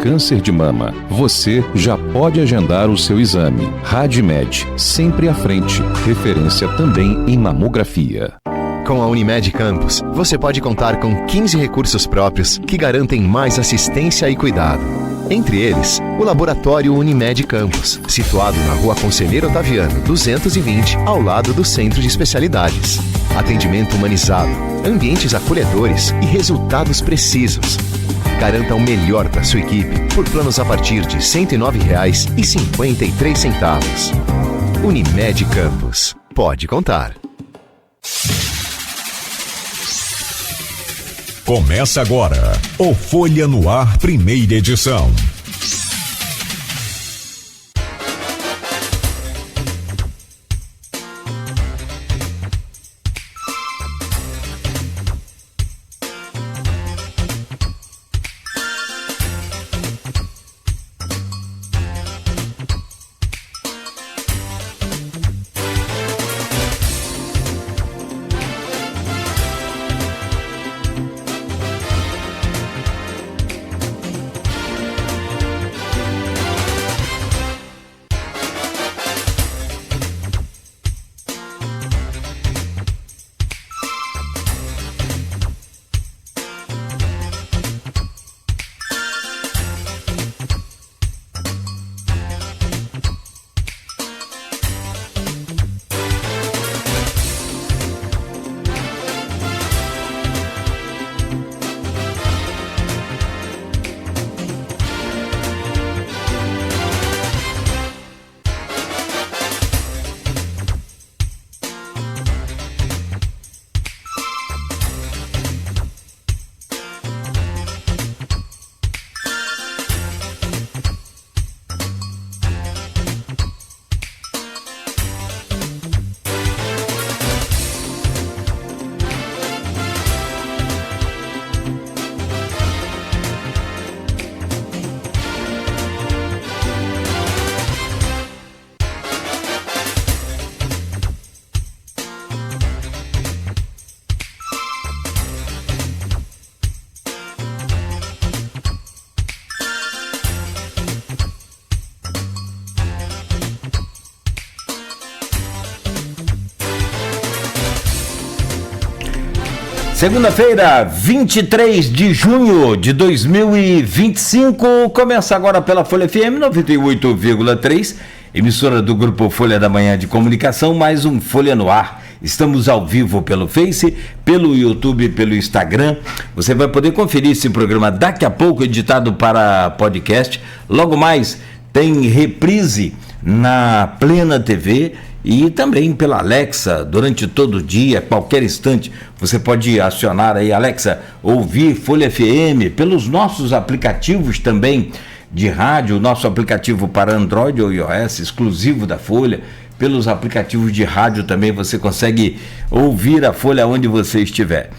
câncer de mama. Você já pode agendar o seu exame. Radimed, sempre à frente. Referência também em mamografia. Com a Unimed Campos, você pode contar com 15 recursos próprios que garantem mais assistência e cuidado. Entre eles, o Laboratório Unimed Campos, situado na Rua Conselheiro Otaviano, 220, ao lado do Centro de Especialidades. Atendimento humanizado, ambientes acolhedores e resultados precisos. Garanta o melhor para sua equipe por planos a partir de R$ 109,53. Unimed Campos. Pode contar. Começa agora o Folha no Ar, primeira edição. Segunda-feira, 23 de junho de 2025, começa agora pela Folha FM 98,3, emissora do Grupo Folha da Manhã de Comunicação, mais um Folha no Ar. Estamos ao vivo pelo Face, pelo YouTube, pelo Instagram. Você vai poder conferir esse programa daqui a pouco, editado para podcast. Logo mais tem reprise na Plena TV e também pela Alexa, durante todo o dia, qualquer instante, você pode acionar aí, Alexa, ouvir Folha FM, pelos nossos aplicativos também de rádio, nosso aplicativo para Android ou iOS, exclusivo da Folha, pelos aplicativos de rádio também você consegue ouvir a Folha onde você estiver.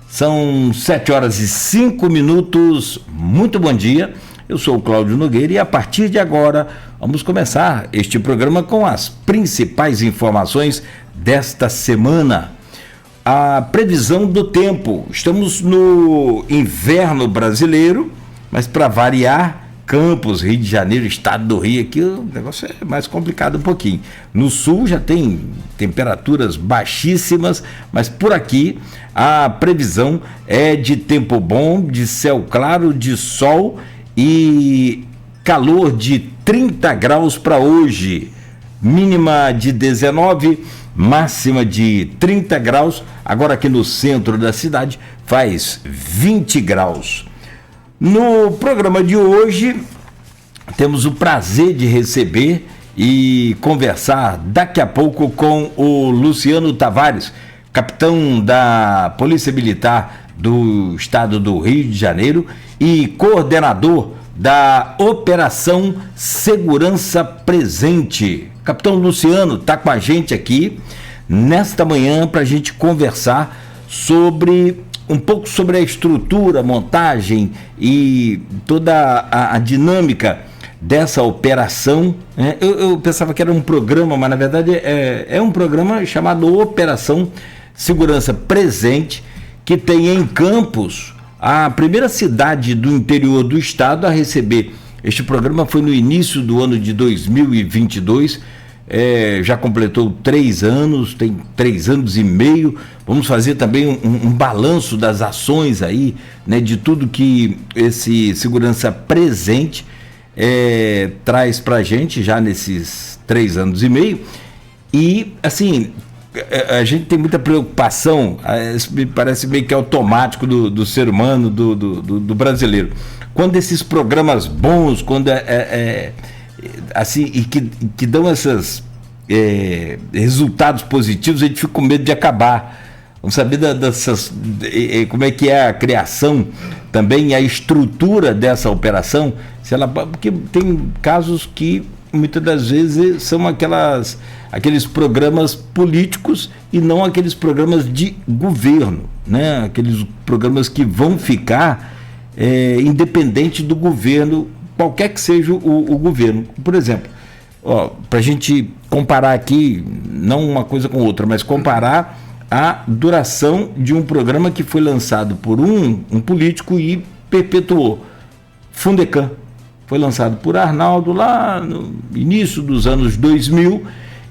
São 7h05, muito bom dia. Eu sou o Cláudio Nogueira e a partir de agora vamos começar este programa com as principais informações desta semana. A previsão do tempo. Estamos no inverno brasileiro, mas para variar, Campos, Rio de Janeiro, estado do Rio, aqui o negócio é mais complicado um pouquinho. No sul já tem temperaturas baixíssimas, mas por aqui a previsão é de tempo bom, de céu claro, de sol e calor de 30 graus para hoje, mínima de 19, máxima de 30 graus, agora aqui no centro da cidade faz 20 graus. No programa de hoje temos o prazer de receber e conversar daqui a pouco com o Luciano Tavares, capitão da Polícia Militar do Estado do Rio de Janeiro e coordenador da Operação Segurança Presente. Capitão Luciano está com a gente aqui nesta manhã para a gente conversar um pouco sobre a estrutura, montagem e toda a dinâmica dessa operação. Eu pensava que era um programa, mas na verdade é um programa chamado Operação Segurança Presente, que tem em Campos A primeira cidade do interior do estado a receber este programa foi no início do ano de 2022, já completou 3 anos, tem 3 anos e meio. Vamos fazer também um balanço das ações aí, né, de tudo que esse Segurança Presente traz para a gente já nesses 3 anos e meio. E, assim, a gente tem muita preocupação, isso me parece meio que automático do ser humano, do brasileiro. Quando esses programas bons, quando assim, e que dão esses resultados positivos, a gente fica com medo de acabar. Vamos saber como é que é a criação também, a estrutura dessa operação, porque tem casos que muitas das vezes são aqueles programas políticos e não aqueles programas de governo, né? Aqueles programas que vão ficar independente do governo, qualquer que seja o governo. Por exemplo, para a gente comparar aqui, não uma coisa com outra, mas comparar a duração de um programa que foi lançado por um político e perpetuou. Fundecam. Foi lançado por Arnaldo lá no início dos anos 2000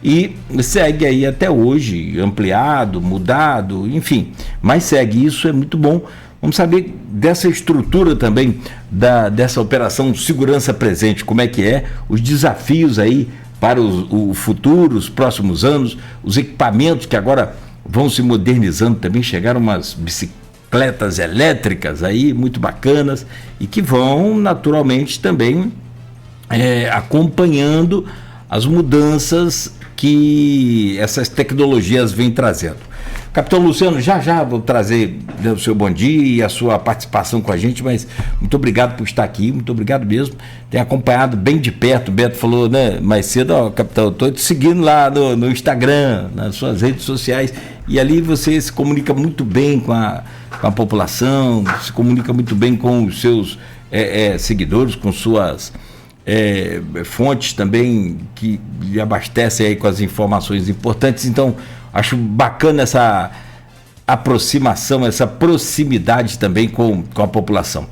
e segue aí até hoje, ampliado, mudado, enfim, mas segue. Isso é muito bom. Vamos saber dessa estrutura também, dessa operação Segurança Presente, como é que é, os desafios aí para o futuro, os próximos anos, os equipamentos que agora vão se modernizando também. Chegaram umas bicicletas elétricas aí, muito bacanas, e que vão naturalmente também acompanhando as mudanças que essas tecnologias vêm trazendo. Capitão Luciano, já vou trazer o seu bom dia e a sua participação com a gente, mas muito obrigado por estar aqui, muito obrigado mesmo. Tem acompanhado bem de perto. O Beto falou, né, mais cedo, capitão, estou te seguindo lá no Instagram, nas suas redes sociais, e ali você se comunica muito bem com a população, se comunica muito bem com os seus seguidores, com suas fontes também que lhe abastecem aí com as informações importantes. Então, acho bacana essa aproximação, essa proximidade também com a população.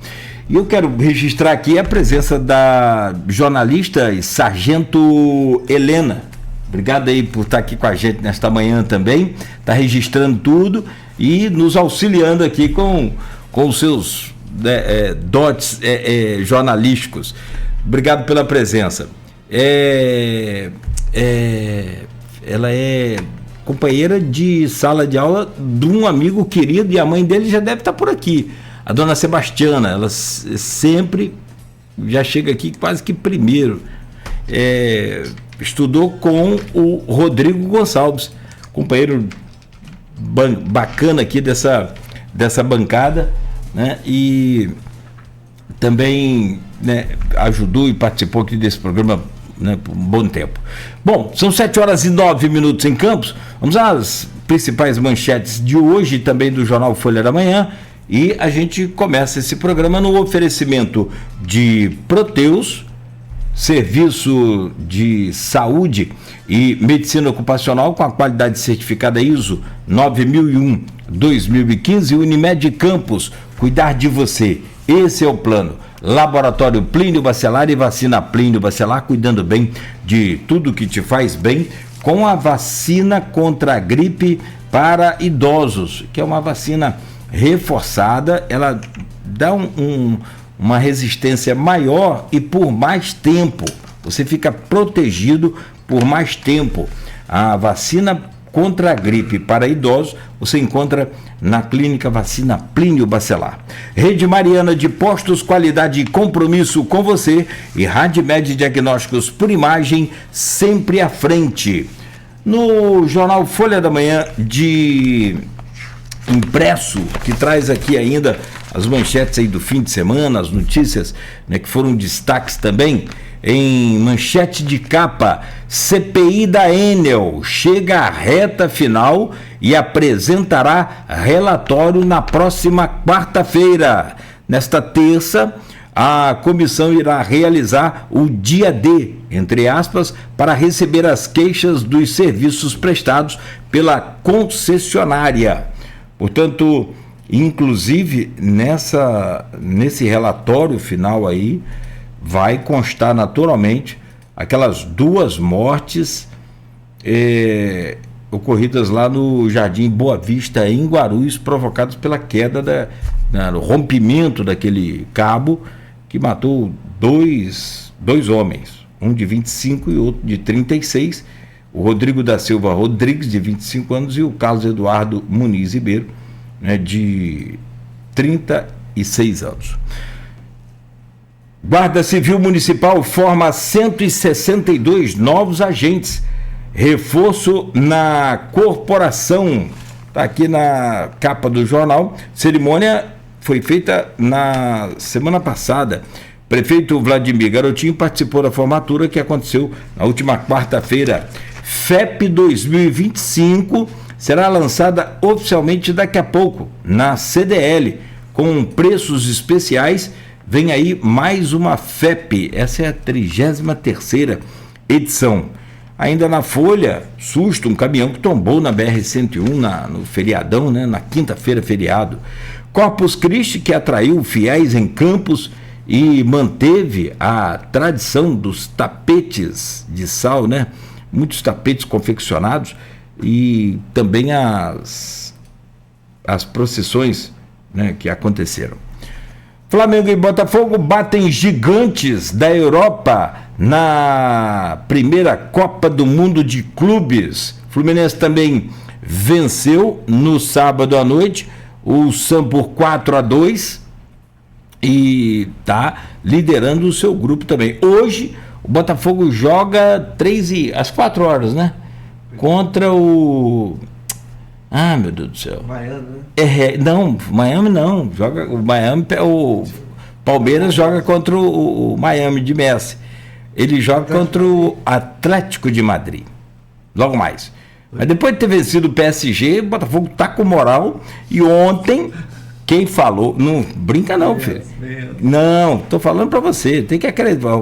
E eu quero registrar aqui a presença da jornalista e sargento Helena. Obrigado aí por estar aqui com a gente nesta manhã também. Está registrando tudo e nos auxiliando aqui com os seus dotes jornalísticos. Obrigado pela presença. Ela é companheira de sala de aula de um amigo querido, e a mãe dele já deve estar por aqui, a dona Sebastiana. Ela sempre já chega aqui quase que primeiro. Estudou com o Rodrigo Gonçalves, companheiro bacana aqui dessa bancada, né? E também, né, ajudou e participou aqui desse programa, né, por um bom tempo. Bom, são 7h09 em Campos. Vamos às principais manchetes de hoje e também do jornal Folha da Manhã, e a gente começa esse programa no oferecimento de Proteus, serviço de saúde e medicina ocupacional com a qualidade certificada ISO 9001-2015, Unimed Campos, cuidar de você. Esse é o plano. Laboratório Plínio Bacelar e vacina Plínio Bacelar, cuidando bem de tudo que te faz bem, com a vacina contra a gripe para idosos, que é uma vacina reforçada. Ela dá uma resistência maior e por mais tempo. Você fica protegido por mais tempo. A vacina contra a gripe para idosos você encontra na Clínica Vacina Plínio Bacelar. Rede Mariana de Postos, qualidade e compromisso com você, e Radmed Diagnósticos por Imagem, sempre à frente. No jornal Folha da Manhã de impresso, que traz aqui ainda as manchetes aí do fim de semana, as notícias, né, que foram destaques também. Em manchete de capa, CPI da Enel chega à reta final e apresentará relatório na próxima quarta-feira. Nesta terça, a comissão irá realizar o dia D, entre aspas, para receber as queixas dos serviços prestados pela concessionária. Portanto, Inclusive, nesse relatório final aí, vai constar naturalmente aquelas 2 mortes ocorridas lá no Jardim Boa Vista, em Guarulhos, provocadas pela queda no rompimento daquele cabo que matou dois homens, um de 25 e outro de 36, o Rodrigo da Silva Rodrigues, de 25 anos, e o Carlos Eduardo Muniz Ribeiro, né, de 36 anos. Guarda Civil Municipal forma 162 novos agentes. Reforço na corporação. Está aqui na capa do jornal. Cerimônia foi feita na semana passada. Prefeito Vladimir Garotinho participou da formatura que aconteceu na última quarta-feira. FEP 2025 será lançada oficialmente daqui a pouco na CDL, com preços especiais. Vem aí mais uma FEP, essa é a 33ª edição. Ainda na Folha, susto, um caminhão que tombou na BR-101 no feriadão, né, na quinta-feira, feriado. Corpus Christi, que atraiu fiéis em Campos e manteve a tradição dos tapetes de sal, né? Muitos tapetes confeccionados e também as procissões, né, que aconteceram. Flamengo e Botafogo batem gigantes da Europa na primeira Copa do Mundo de Clubes. Fluminense também venceu no sábado à noite o SAM por 4-2 e está liderando o seu grupo também. Hoje o Botafogo joga às 4 horas, né? Contra o... Ah, meu Deus do céu. Miami, né? Não, Miami não. O Palmeiras joga contra o Miami de Messi. Ele joga contra o Atlético de Madrid. Logo mais. Mas depois de ter vencido o PSG, o Botafogo tá com moral. E ontem, quem falou... Não brinca não, filho. Não, tô falando para você. Tem que acreditar.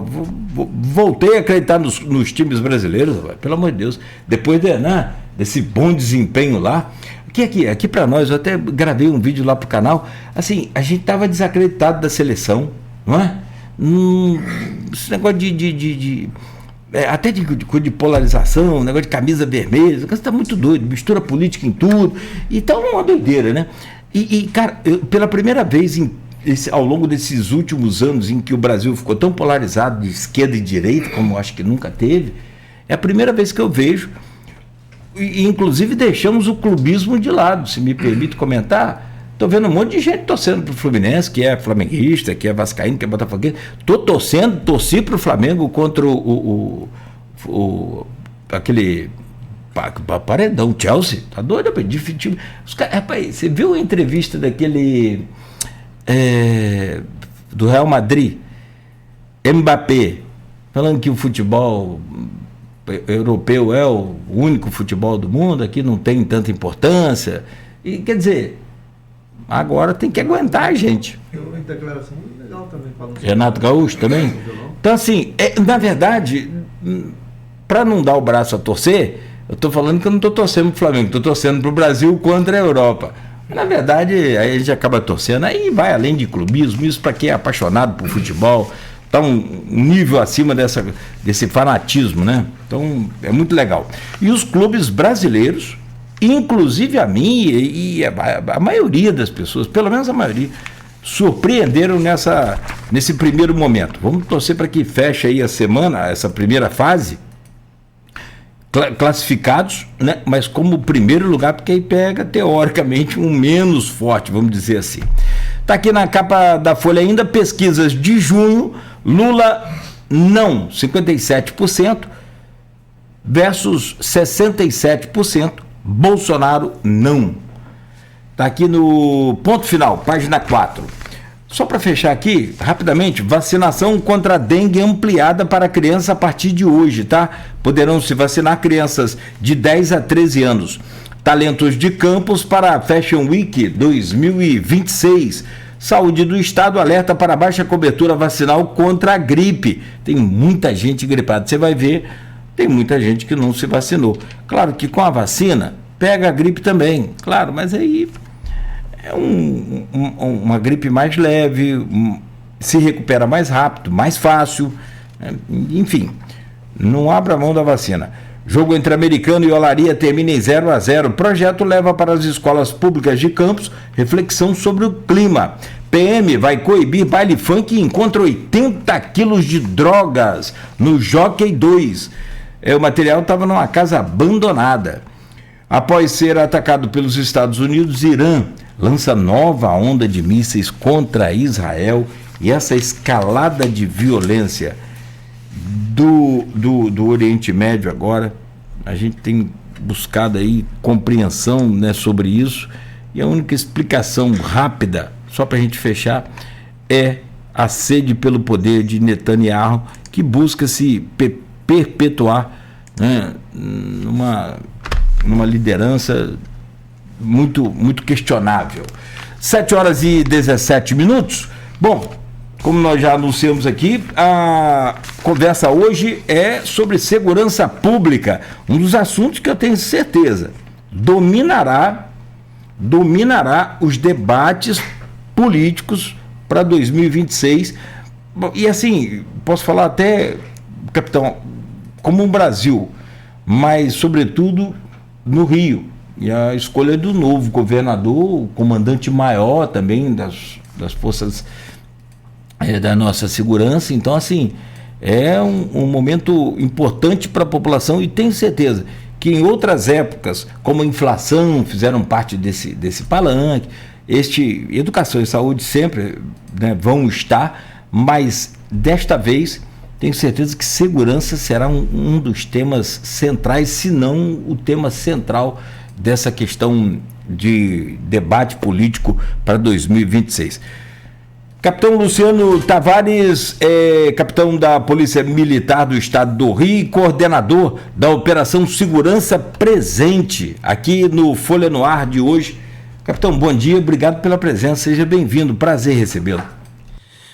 Voltei a acreditar nos times brasileiros, pelo amor de Deus. Depois desse bom desempenho lá. Aqui para nós, eu até gravei um vídeo lá pro canal. Assim, a gente tava desacreditado da seleção, não é? Esse negócio até de polarização, negócio de camisa vermelha, você tá muito doido, mistura política em tudo. Então é uma doideira, né? Cara, pela primeira vez ao longo desses últimos anos em que o Brasil ficou tão polarizado de esquerda e direita, como acho que nunca teve, é a primeira vez que eu vejo. E, inclusive, deixamos o clubismo de lado, se me permite comentar. Estou vendo um monte de gente torcendo para o Fluminense, que é flamenguista, que é vascaíno, que é botafoguense. Torci para o Flamengo contra aquele paredão, Chelsea. Tá doido? Rapaz, você viu a entrevista daquele do Real Madrid, Mbappé, falando que o futebol europeu é o único futebol do mundo, aqui não tem tanta importância. E quer dizer, agora tem que aguentar a gente. Uma declaração legal também. Renato Gaúcho também. Então, assim, na verdade, para não dar o braço a torcer, eu estou falando que eu não estou torcendo para o Flamengo, estou torcendo para o Brasil contra a Europa. Na verdade, aí a gente acaba torcendo, aí vai além de clubismo, isso para quem é apaixonado por futebol, está um nível acima desse fanatismo, né? Então, é muito legal. E os clubes brasileiros, inclusive a mim e a maioria das pessoas, pelo menos a maioria, surpreenderam nesse primeiro momento. Vamos torcer para que feche aí a semana, essa primeira fase, classificados, né? Mas como primeiro lugar, porque aí pega, teoricamente, um menos forte, vamos dizer assim. Está aqui na capa da Folha ainda, pesquisas de junho, Lula não, 57%, versus 67%, Bolsonaro não. Está aqui no ponto final, página 4. Só para fechar aqui, rapidamente, vacinação contra a dengue ampliada para crianças a partir de hoje, tá? Poderão se vacinar crianças de 10 a 13 anos. Talentos de Campos para a Fashion Week 2026. Saúde do Estado alerta para baixa cobertura vacinal contra a gripe. Tem muita gente gripada. Você vai ver, tem muita gente que não se vacinou. Claro que com a vacina, pega a gripe também. Claro, mas aí é uma gripe mais leve, se recupera mais rápido, mais fácil, enfim, não abra mão da vacina. Jogo entre Americano e Olaria termina em 0-0. Projeto leva para as escolas públicas de Campos reflexão sobre o clima. PM vai coibir baile funk e encontra 80 quilos de drogas no Jockey 2. O material estava numa casa abandonada. Após ser atacado pelos Estados Unidos, Irã lança nova onda de mísseis contra Israel, e essa escalada de violência do Oriente Médio agora, a gente tem buscado aí compreensão, né, sobre isso, e a única explicação rápida, só para a gente fechar, é a sede pelo poder de Netanyahu, que busca se perpetuar, né, numa liderança muito, muito questionável. 7h17. Bom, como nós já anunciamos aqui, a conversa hoje é sobre segurança pública, um dos assuntos que eu tenho certeza dominará os debates políticos para 2026. E assim, posso falar até, capitão, como um Brasil, mas sobretudo no Rio. E a escolha do novo governador, o comandante maior também das forças da nossa segurança. Então, assim, é um momento importante para a população, e tenho certeza que em outras épocas, como a inflação, fizeram parte desse palanque. Educação e saúde sempre, né, vão estar, mas desta vez tenho certeza que segurança será um dos temas centrais, se não o tema central dessa questão de debate político para 2026. Capitão Luciano Tavares, capitão da Polícia Militar do Estado do Rio e coordenador da Operação Segurança Presente, aqui no Folha no Ar de hoje. Capitão, bom dia, obrigado pela presença, seja bem-vindo, prazer recebê-lo.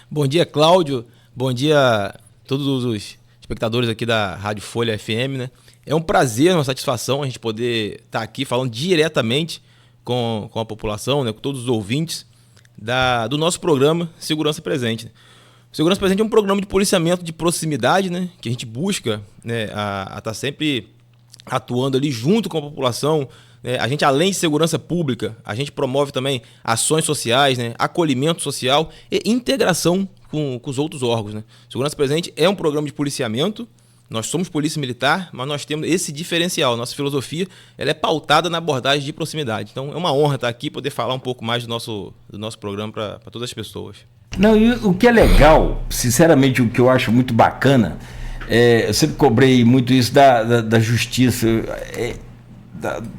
Bom dia, Cláudio, bom dia a todos os espectadores aqui da Rádio Folha FM, né? É um prazer, uma satisfação a gente poder estar aqui falando diretamente com a população, né, com todos os ouvintes do nosso programa Segurança Presente. Segurança Presente é um programa de policiamento de proximidade, né, que a gente busca, né, a estar sempre atuando ali junto com a população. A gente, além de segurança pública, a gente promove também ações sociais, né, acolhimento social e integração com os outros órgãos, né. Segurança Presente é um programa de policiamento. Nós somos polícia militar, mas nós temos esse diferencial. Nossa filosofia, ela é pautada na abordagem de proximidade. Então é uma honra estar aqui e poder falar um pouco mais do nosso programa para todas as pessoas. Não, e o que é legal, sinceramente, o que eu acho muito bacana, eu sempre cobrei muito isso da justiça,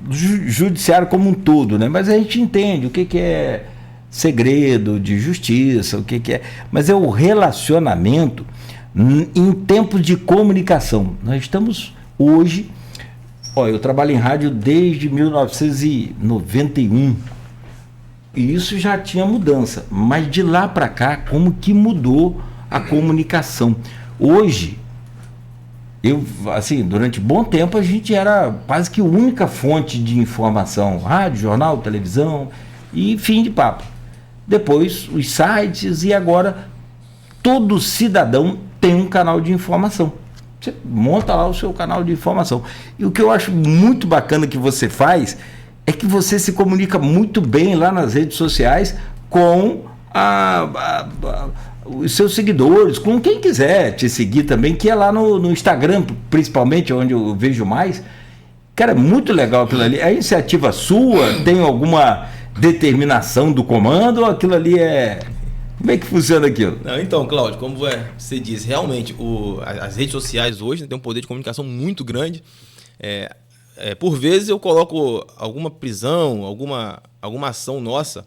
do judiciário como um todo, né? Mas a gente entende o que é segredo de justiça, o que é, mas é o relacionamento em tempos de comunicação. Nós estamos hoje, eu trabalho em rádio desde 1991, e isso já tinha mudança, mas de lá para cá, como que mudou a comunicação. Hoje, durante bom tempo a gente era quase que a única fonte de informação, rádio, jornal, televisão e fim de papo. Depois os sites, e agora todo cidadão tem um canal de informação. Você monta lá o seu canal de informação. E o que eu acho muito bacana que você faz é que você se comunica muito bem lá nas redes sociais com os seus seguidores, com quem quiser te seguir também, que é lá no Instagram, principalmente, onde eu vejo mais. Cara, é muito legal aquilo ali. A iniciativa sua tem alguma determinação do comando, ou aquilo ali é... Como é que funciona aquilo? Não, então, Cláudio, como você diz, realmente as redes sociais hoje, né, têm um poder de comunicação muito grande. Por vezes eu coloco alguma prisão, alguma ação nossa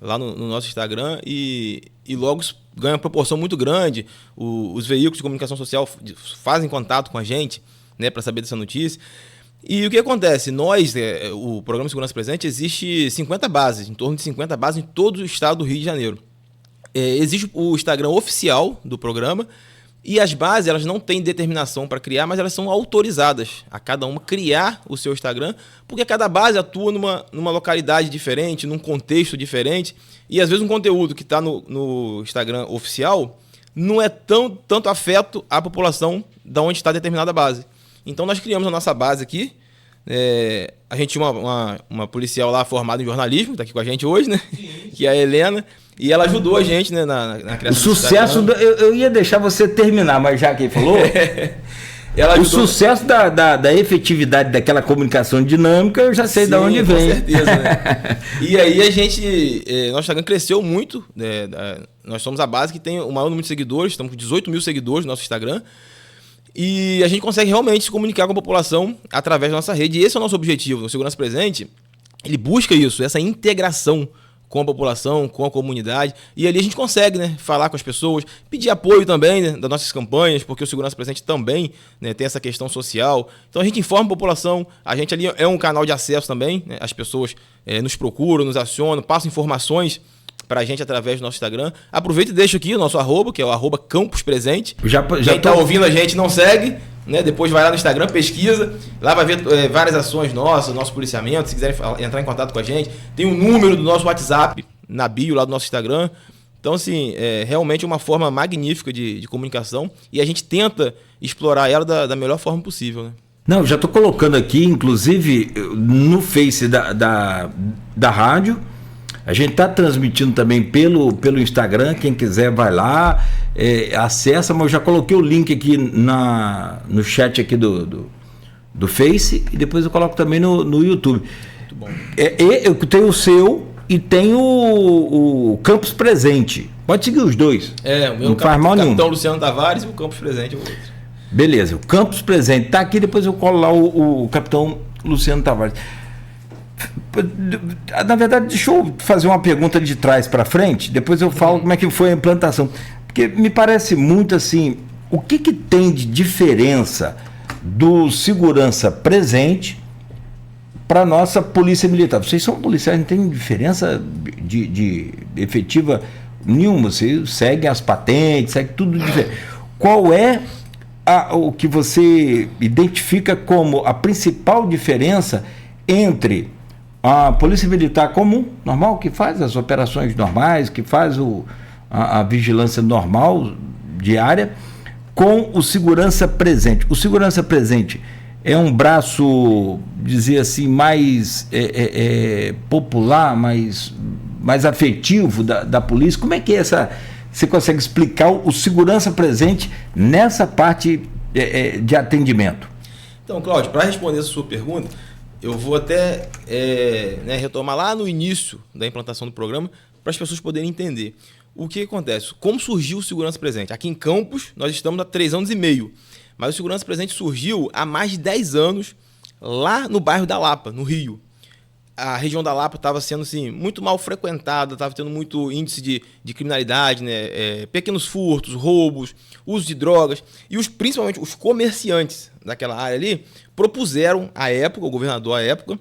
lá no nosso Instagram e logo ganha uma proporção muito grande. Os veículos de comunicação social fazem contato com a gente, né, para saber dessa notícia. E o que acontece? O Programa Segurança Presente, existe 50 bases, em torno de 50 bases em todo o estado do Rio de Janeiro. Existe o Instagram oficial do programa E as bases, elas não têm determinação para criar, mas elas são autorizadas a cada uma criar o seu Instagram, porque cada base atua numa localidade diferente, num contexto diferente, e às vezes um conteúdo que está no Instagram oficial não é tanto afeto à população da onde está determinada base. Então nós criamos a nossa base aqui. A gente tinha uma policial lá formada em jornalismo, está aqui com a gente hoje, né? Que é a Helena. E ela ajudou a gente, né, na criação. O sucesso, eu ia deixar você terminar, mas já que ele falou, o sucesso da efetividade daquela comunicação dinâmica, eu já sei de onde vem. Com certeza, né? E aí a gente, nosso Instagram cresceu muito, né? Nós somos a base que tem o maior número de seguidores, estamos com 18 mil seguidores no nosso Instagram. E a gente consegue realmente se comunicar com a população através da nossa rede. E esse é o nosso objetivo. O Segurança Presente, ele busca isso, essa integração com a população, com a comunidade. E ali a gente consegue, né, falar com as pessoas, pedir apoio também, né, das nossas campanhas, porque o Segurança Presente também, né, tem essa questão social. Então a gente informa a população, a gente ali é um canal de acesso também, né, as pessoas nos procuram, nos acionam, passam informações pra gente através do nosso Instagram. Aproveita e deixa aqui o nosso arroba, que é o @campuspresente. Quem tá ouvindo a gente não segue, né? Depois vai lá no Instagram, pesquisa, lá vai ver várias ações nossas, nosso policiamento, se quiserem entrar em contato com a gente. Tem o número do nosso WhatsApp na bio lá do nosso Instagram. Então, assim, é realmente uma forma magnífica de comunicação e a gente tenta explorar ela da melhor forma possível, né? Não, já estou colocando aqui, inclusive, no Face da rádio. A gente está transmitindo também pelo Instagram, quem quiser vai lá, acessa, mas eu já coloquei o link aqui no chat aqui do Face e depois eu coloco também no YouTube. Muito bom. Eu tenho o seu e tenho o Campus Presente. Pode seguir os dois. O meu capitão Luciano Tavares e o Campus Presente é o outro. Beleza, o Campus Presente está aqui, depois eu colo lá o capitão Luciano Tavares. Na verdade, deixa eu fazer uma pergunta de trás para frente, depois eu falo como é que foi a implantação. Porque me parece muito assim, o que tem de diferença do Segurança Presente para a nossa Polícia Militar? Vocês são policiais, não tem diferença de efetiva nenhuma, vocês seguem as patentes, segue tudo diferente. Qual é o que você identifica como a principal diferença entre a Polícia Militar comum, normal, que faz as operações normais, que faz a vigilância normal, diária, com o Segurança Presente? O Segurança Presente é um braço, dizer assim, mais popular, mais afetivo da polícia? Como é que é essa... Você consegue explicar o Segurança Presente nessa parte de atendimento? Então, Cláudio, para responder essa sua pergunta, eu vou até retomar lá no início da implantação do programa para as pessoas poderem entender o que acontece. Como surgiu o Segurança Presente? Aqui em Campos, nós estamos há 3 anos e meio, mas o Segurança Presente surgiu há mais de 10 anos lá no bairro da Lapa, no Rio. A região da Lapa estava sendo assim, muito mal frequentada, estava tendo muito índice de criminalidade, né? Pequenos furtos, roubos, uso de drogas. E principalmente os comerciantes daquela área ali propuseram à época, o governador à época,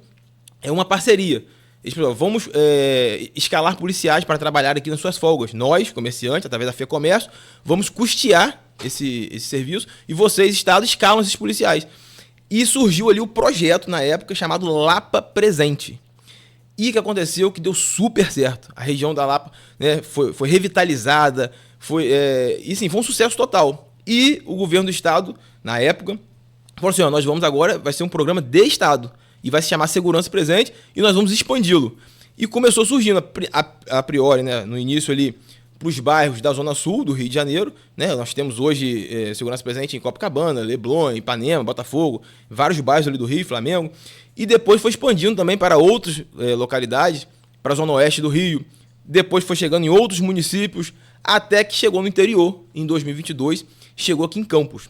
uma parceria. Eles falaram, vamos escalar policiais para trabalhar aqui nas suas folgas. Nós, comerciantes, através da FEComércio, vamos custear esse serviço e vocês, Estado, escalam esses policiais. E surgiu ali o projeto, na época, chamado Lapa Presente. E o que aconteceu? Que deu super certo. A região da Lapa, né, foi revitalizada, foi um sucesso total. E o governo do Estado, na época, falou assim, nós vamos agora, vai ser um programa de Estado, e vai se chamar Segurança Presente, e nós vamos expandi-lo. E começou surgindo, a priori, né, no início ali, para os bairros da Zona Sul do Rio de Janeiro, né? Nós temos hoje Segurança Presente em Copacabana, Leblon, Ipanema, Botafogo, vários bairros ali do Rio, Flamengo, e depois foi expandindo também para outras localidades, para a Zona Oeste do Rio, depois foi chegando em outros municípios, até que chegou no interior, em 2022, chegou aqui em Campos.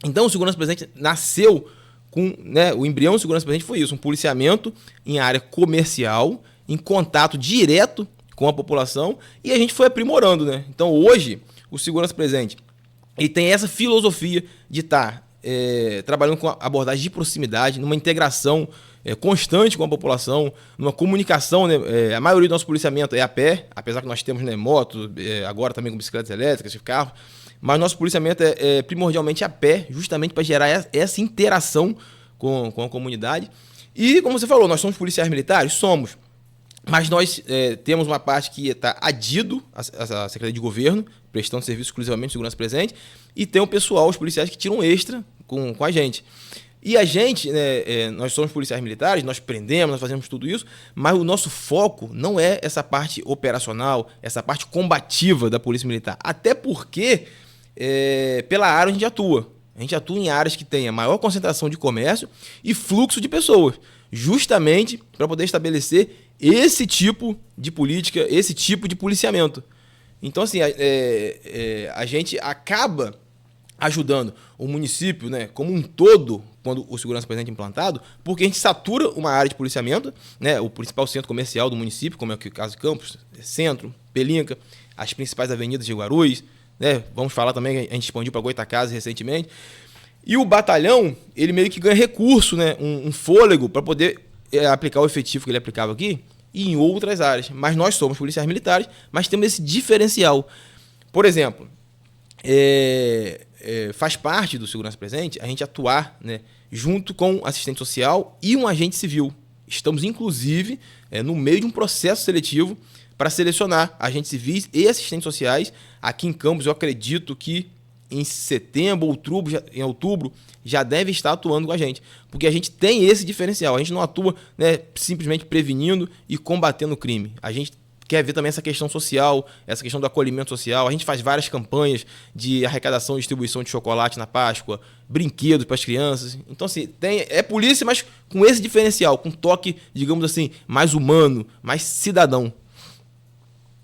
Então o Segurança Presente nasceu com, né, o embrião do Segurança Presente foi isso, um policiamento em área comercial, em contato direto com a população, e a gente foi aprimorando, né? Então hoje o Segurança Presente ele tem essa filosofia de estar trabalhando com abordagem de proximidade, numa integração constante com a população, numa comunicação, né? A maioria do nosso policiamento é a pé, apesar que nós temos, né, moto, agora também com bicicletas elétricas, carro, mas nosso policiamento é primordialmente a pé, justamente para gerar essa interação com a comunidade. E, como você falou, nós somos policiais militares? Somos. Mas nós temos uma parte que está adido à Secretaria de Governo, prestando serviço exclusivamente de segurança presente, e tem o pessoal, os policiais que tiram extra com a gente. E a gente, nós somos policiais militares, nós prendemos, nós fazemos tudo isso, mas o nosso foco não é essa parte operacional, essa parte combativa da Polícia Militar. Até porque, pela área a gente atua. A gente atua em áreas que tenha maior concentração de comércio e fluxo de pessoas, justamente para poder estabelecer esse tipo de política, esse tipo de policiamento. Então, assim, a gente acaba ajudando o município, né, como um todo, quando o segurança presente é implantado, porque a gente satura uma área de policiamento, né, o principal centro comercial do município, como é o caso de Campos, Centro, Pelinca, as principais avenidas de Guarulhos, né, vamos falar também que a gente expandiu para Goitacazes recentemente. E o batalhão, ele meio que ganha recurso, né, um fôlego para poder aplicar o efetivo que ele aplicava aqui e em outras áreas. Mas nós somos policiais militares, mas temos esse diferencial. Por exemplo, faz parte do segurança presente a gente atuar, né, junto com assistente social e um agente civil. Estamos, inclusive, no meio de um processo seletivo para selecionar agentes civis e assistentes sociais. Aqui em Campos, eu acredito que em setembro, em outubro, já deve estar atuando com a gente. Porque a gente tem esse diferencial. A gente não atua, né, simplesmente prevenindo e combatendo o crime. A gente quer ver também essa questão social, essa questão do acolhimento social. A gente faz várias campanhas de arrecadação e distribuição de chocolate na Páscoa, brinquedos para as crianças. Então, assim, é polícia, mas com esse diferencial, com um toque, digamos assim, mais humano, mais cidadão.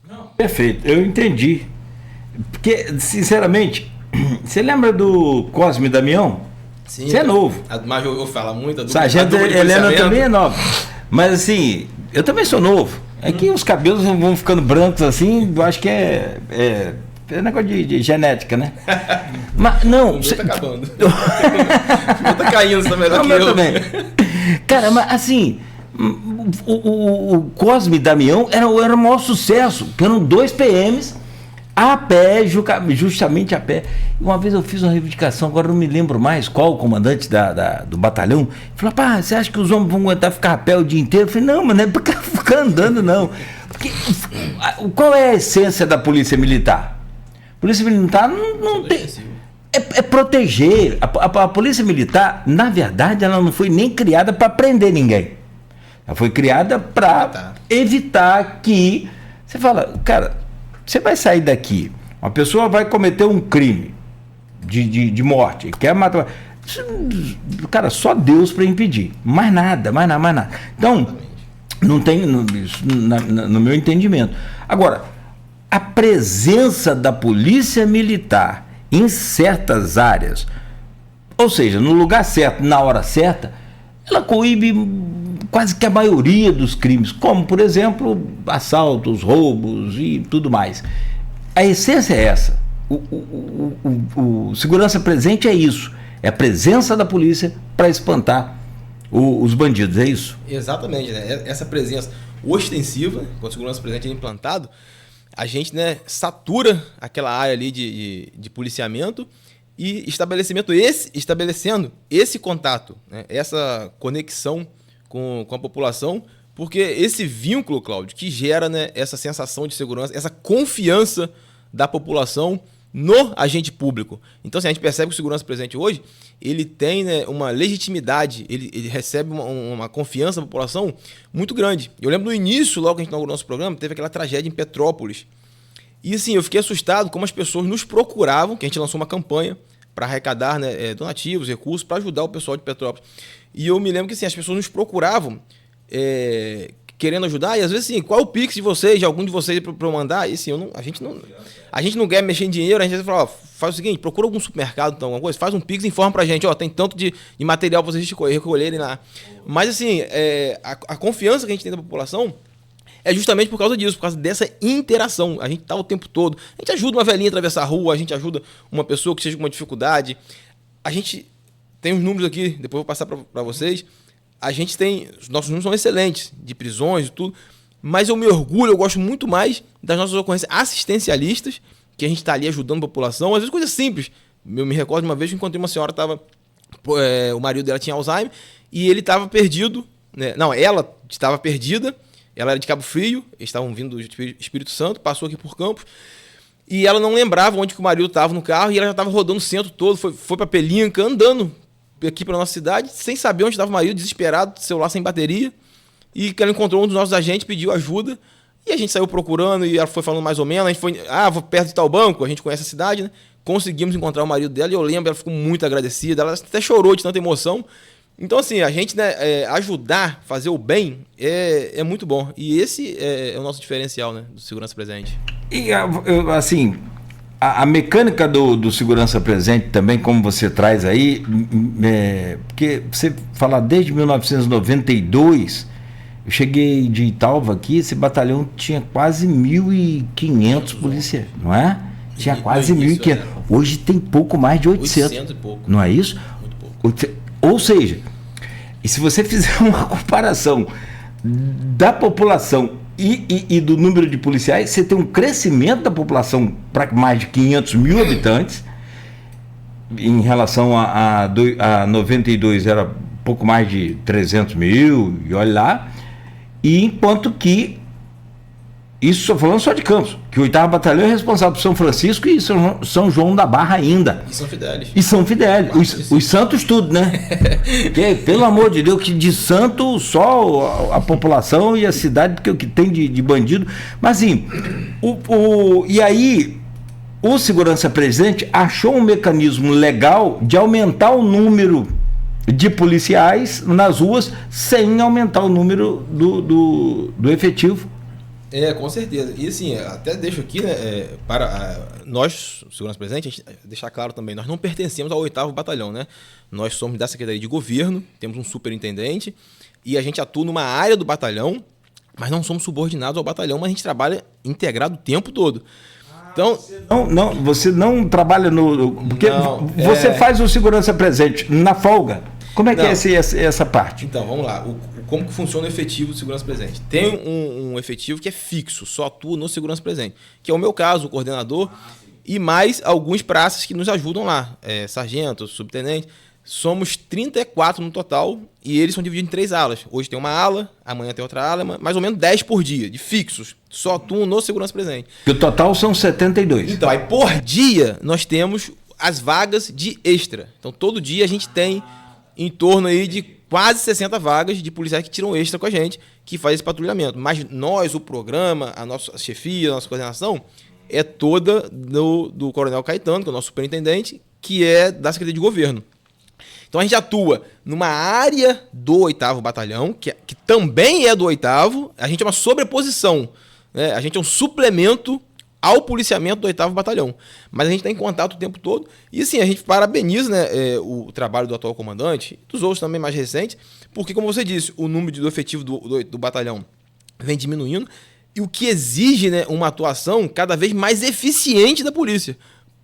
Não, perfeito, eu entendi. Porque, sinceramente, você lembra do Cosme Damião? Sim. Você é novo. Mas eu falo muito. Sargento Helena também é nova. Mas, assim, eu também sou novo. É que os cabelos vão ficando brancos assim, eu acho que é negócio de genética, né? Mas não. O meu tá acabando. O meu tá caindo, você tá melhor que eu. Também. Cara, mas assim, o Cosme Damião era o maior sucesso, porque eram 2 PMs a pé, justamente a pé. Uma vez eu fiz uma reivindicação, agora não me lembro mais qual o comandante do batalhão, falou: pá, você acha que os homens vão aguentar ficar a pé o dia inteiro? Eu falei: não, mas não é pra ficar andando, não. Porque, qual é a essência da polícia militar? Polícia militar não tem... É proteger. A polícia militar, na verdade, ela não foi nem criada para prender ninguém. Ela foi criada para evitar que... Você fala, cara... Você vai sair daqui, uma pessoa vai cometer um crime de morte, quer matar. Cara, só Deus para impedir. Mais nada. Então, não tem, no meu entendimento. Agora, a presença da polícia militar em certas áreas, ou seja, no lugar certo, na hora certa, ela coíbe quase que a maioria dos crimes, como, por exemplo, assaltos, roubos e tudo mais. A essência é essa. O segurança presente é isso. É a presença da polícia para espantar os bandidos, é isso? Exatamente, né? Essa presença ostensiva, quando o segurança presente é implantado, a gente, né, satura aquela área ali de policiamento e estabelecendo esse contato, né, essa conexão com a população, porque esse vínculo, Cláudio, que gera, né, essa sensação de segurança, essa confiança da população no agente público. Então, assim, a gente percebe que o segurança presente hoje, ele tem, né, uma legitimidade, ele recebe uma confiança da população muito grande. Eu lembro no início, logo que a gente inaugurou o nosso programa, teve aquela tragédia em Petrópolis. E, assim, eu fiquei assustado como as pessoas nos procuravam, que a gente lançou uma campanha para arrecadar, né, donativos, recursos, para ajudar o pessoal de Petrópolis. E eu me lembro que, assim, as pessoas nos procuravam querendo ajudar, e às vezes, assim, qual é o Pix de vocês, de algum de vocês para eu mandar? E, assim, a gente não quer mexer em dinheiro, a gente fala: ó, faz o seguinte, procura algum supermercado, então, alguma coisa, faz um Pix e informa pra gente: ó, tem tanto de material para vocês recolherem lá. Mas, assim, a confiança que a gente tem da população é justamente por causa disso, por causa dessa interação. A gente tá o tempo todo. A gente ajuda uma velhinha a atravessar a rua, a gente ajuda uma pessoa que esteja com uma dificuldade. A gente tem uns números aqui, depois eu vou passar para vocês. A gente tem... Os nossos números são excelentes, de prisões e tudo. Mas eu me orgulho, eu gosto muito mais das nossas ocorrências assistencialistas, que a gente está ali ajudando a população, às vezes coisas simples. Eu me recordo de uma vez que encontrei uma senhora que o marido dela tinha Alzheimer e ele estava perdido, né? Não, ela estava perdida, ela era de Cabo Frio, eles estavam vindo do Espírito Santo, passou aqui por Campos, e ela não lembrava onde que o marido estava no carro, e ela já estava rodando o centro todo, foi para Pelinca, andando aqui para nossa cidade, sem saber onde estava o marido, desesperado, celular sem bateria, e que ela encontrou um dos nossos agentes, pediu ajuda, e a gente saiu procurando, e ela foi falando mais ou menos, a gente foi, vou perto de tal banco, a gente conhece a cidade, né? Conseguimos encontrar o marido dela, e eu lembro, ela ficou muito agradecida, ela até chorou de tanta emoção. Então, assim, a gente, né, ajudar, fazer o bem, é muito bom. E esse é o nosso diferencial, né, do Segurança Presente. E, assim, a mecânica do Segurança Presente também, como você traz aí, porque você fala desde 1992, eu cheguei de Italva aqui, esse batalhão tinha quase 1.500 policiais, não é? Tinha quase 1.500. Hoje tem pouco mais de 800. 800 e pouco. Não é isso? Muito pouco. Ou seja, e se você fizer uma comparação da população e do número de policiais, você tem um crescimento da população para mais de 500 mil habitantes. Em relação a 92 era pouco mais de 300 mil, e olha lá. E enquanto que, isso estou falando só de Campos, que o 8º Batalhão é responsável por São Francisco e São João da Barra ainda. E São Fidélis. Os santos tudo, né? Porque, pelo amor de Deus, que de santo só a população e a cidade que tem de bandido. Mas assim, e aí o Segurança Presente achou um mecanismo legal de aumentar o número de policiais nas ruas sem aumentar o número do efetivo. Com certeza. E assim, até deixo aqui, né, para nós, Segurança Presente, a gente deixar claro também, nós não pertencemos ao 8º Batalhão, né? Nós somos da Secretaria de Governo, temos um superintendente e a gente atua numa área do batalhão, mas não somos subordinados ao batalhão, mas a gente trabalha integrado o tempo todo. Então, você não trabalha porque você faz o Segurança Presente na folga. Como é que é essa parte? Então, vamos lá. Como que funciona o efetivo do Segurança Presente? Tem um efetivo que é fixo, só atua no Segurança Presente, que é o meu caso, o coordenador, e mais alguns praças que nos ajudam lá, sargento, subtenente. Somos 34 no total e eles são divididos em 3 alas. Hoje tem uma ala, amanhã tem outra ala, mais ou menos 10 por dia, de fixos, só atuam no Segurança Presente. E o total são 72. Então, aí por dia nós temos as vagas de extra. Então, todo dia a gente tem em torno aí de quase 60 vagas de policiais que tiram extra com a gente, que faz esse patrulhamento. Mas nós, o programa, a nossa chefia, a nossa coordenação, é toda do Coronel Caetano, que é o nosso superintendente, que é da Secretaria de Governo. Então a gente atua numa área do 8º Batalhão, que também é do 8º, a gente é uma sobreposição, né? A gente é um suplemento ao policiamento do 8º Batalhão. Mas a gente está em contato o tempo todo. E assim, a gente parabeniza, né, o trabalho do atual comandante, dos outros também mais recentes, porque, como você disse, o número do efetivo do batalhão vem diminuindo, e o que exige, né, uma atuação cada vez mais eficiente da polícia,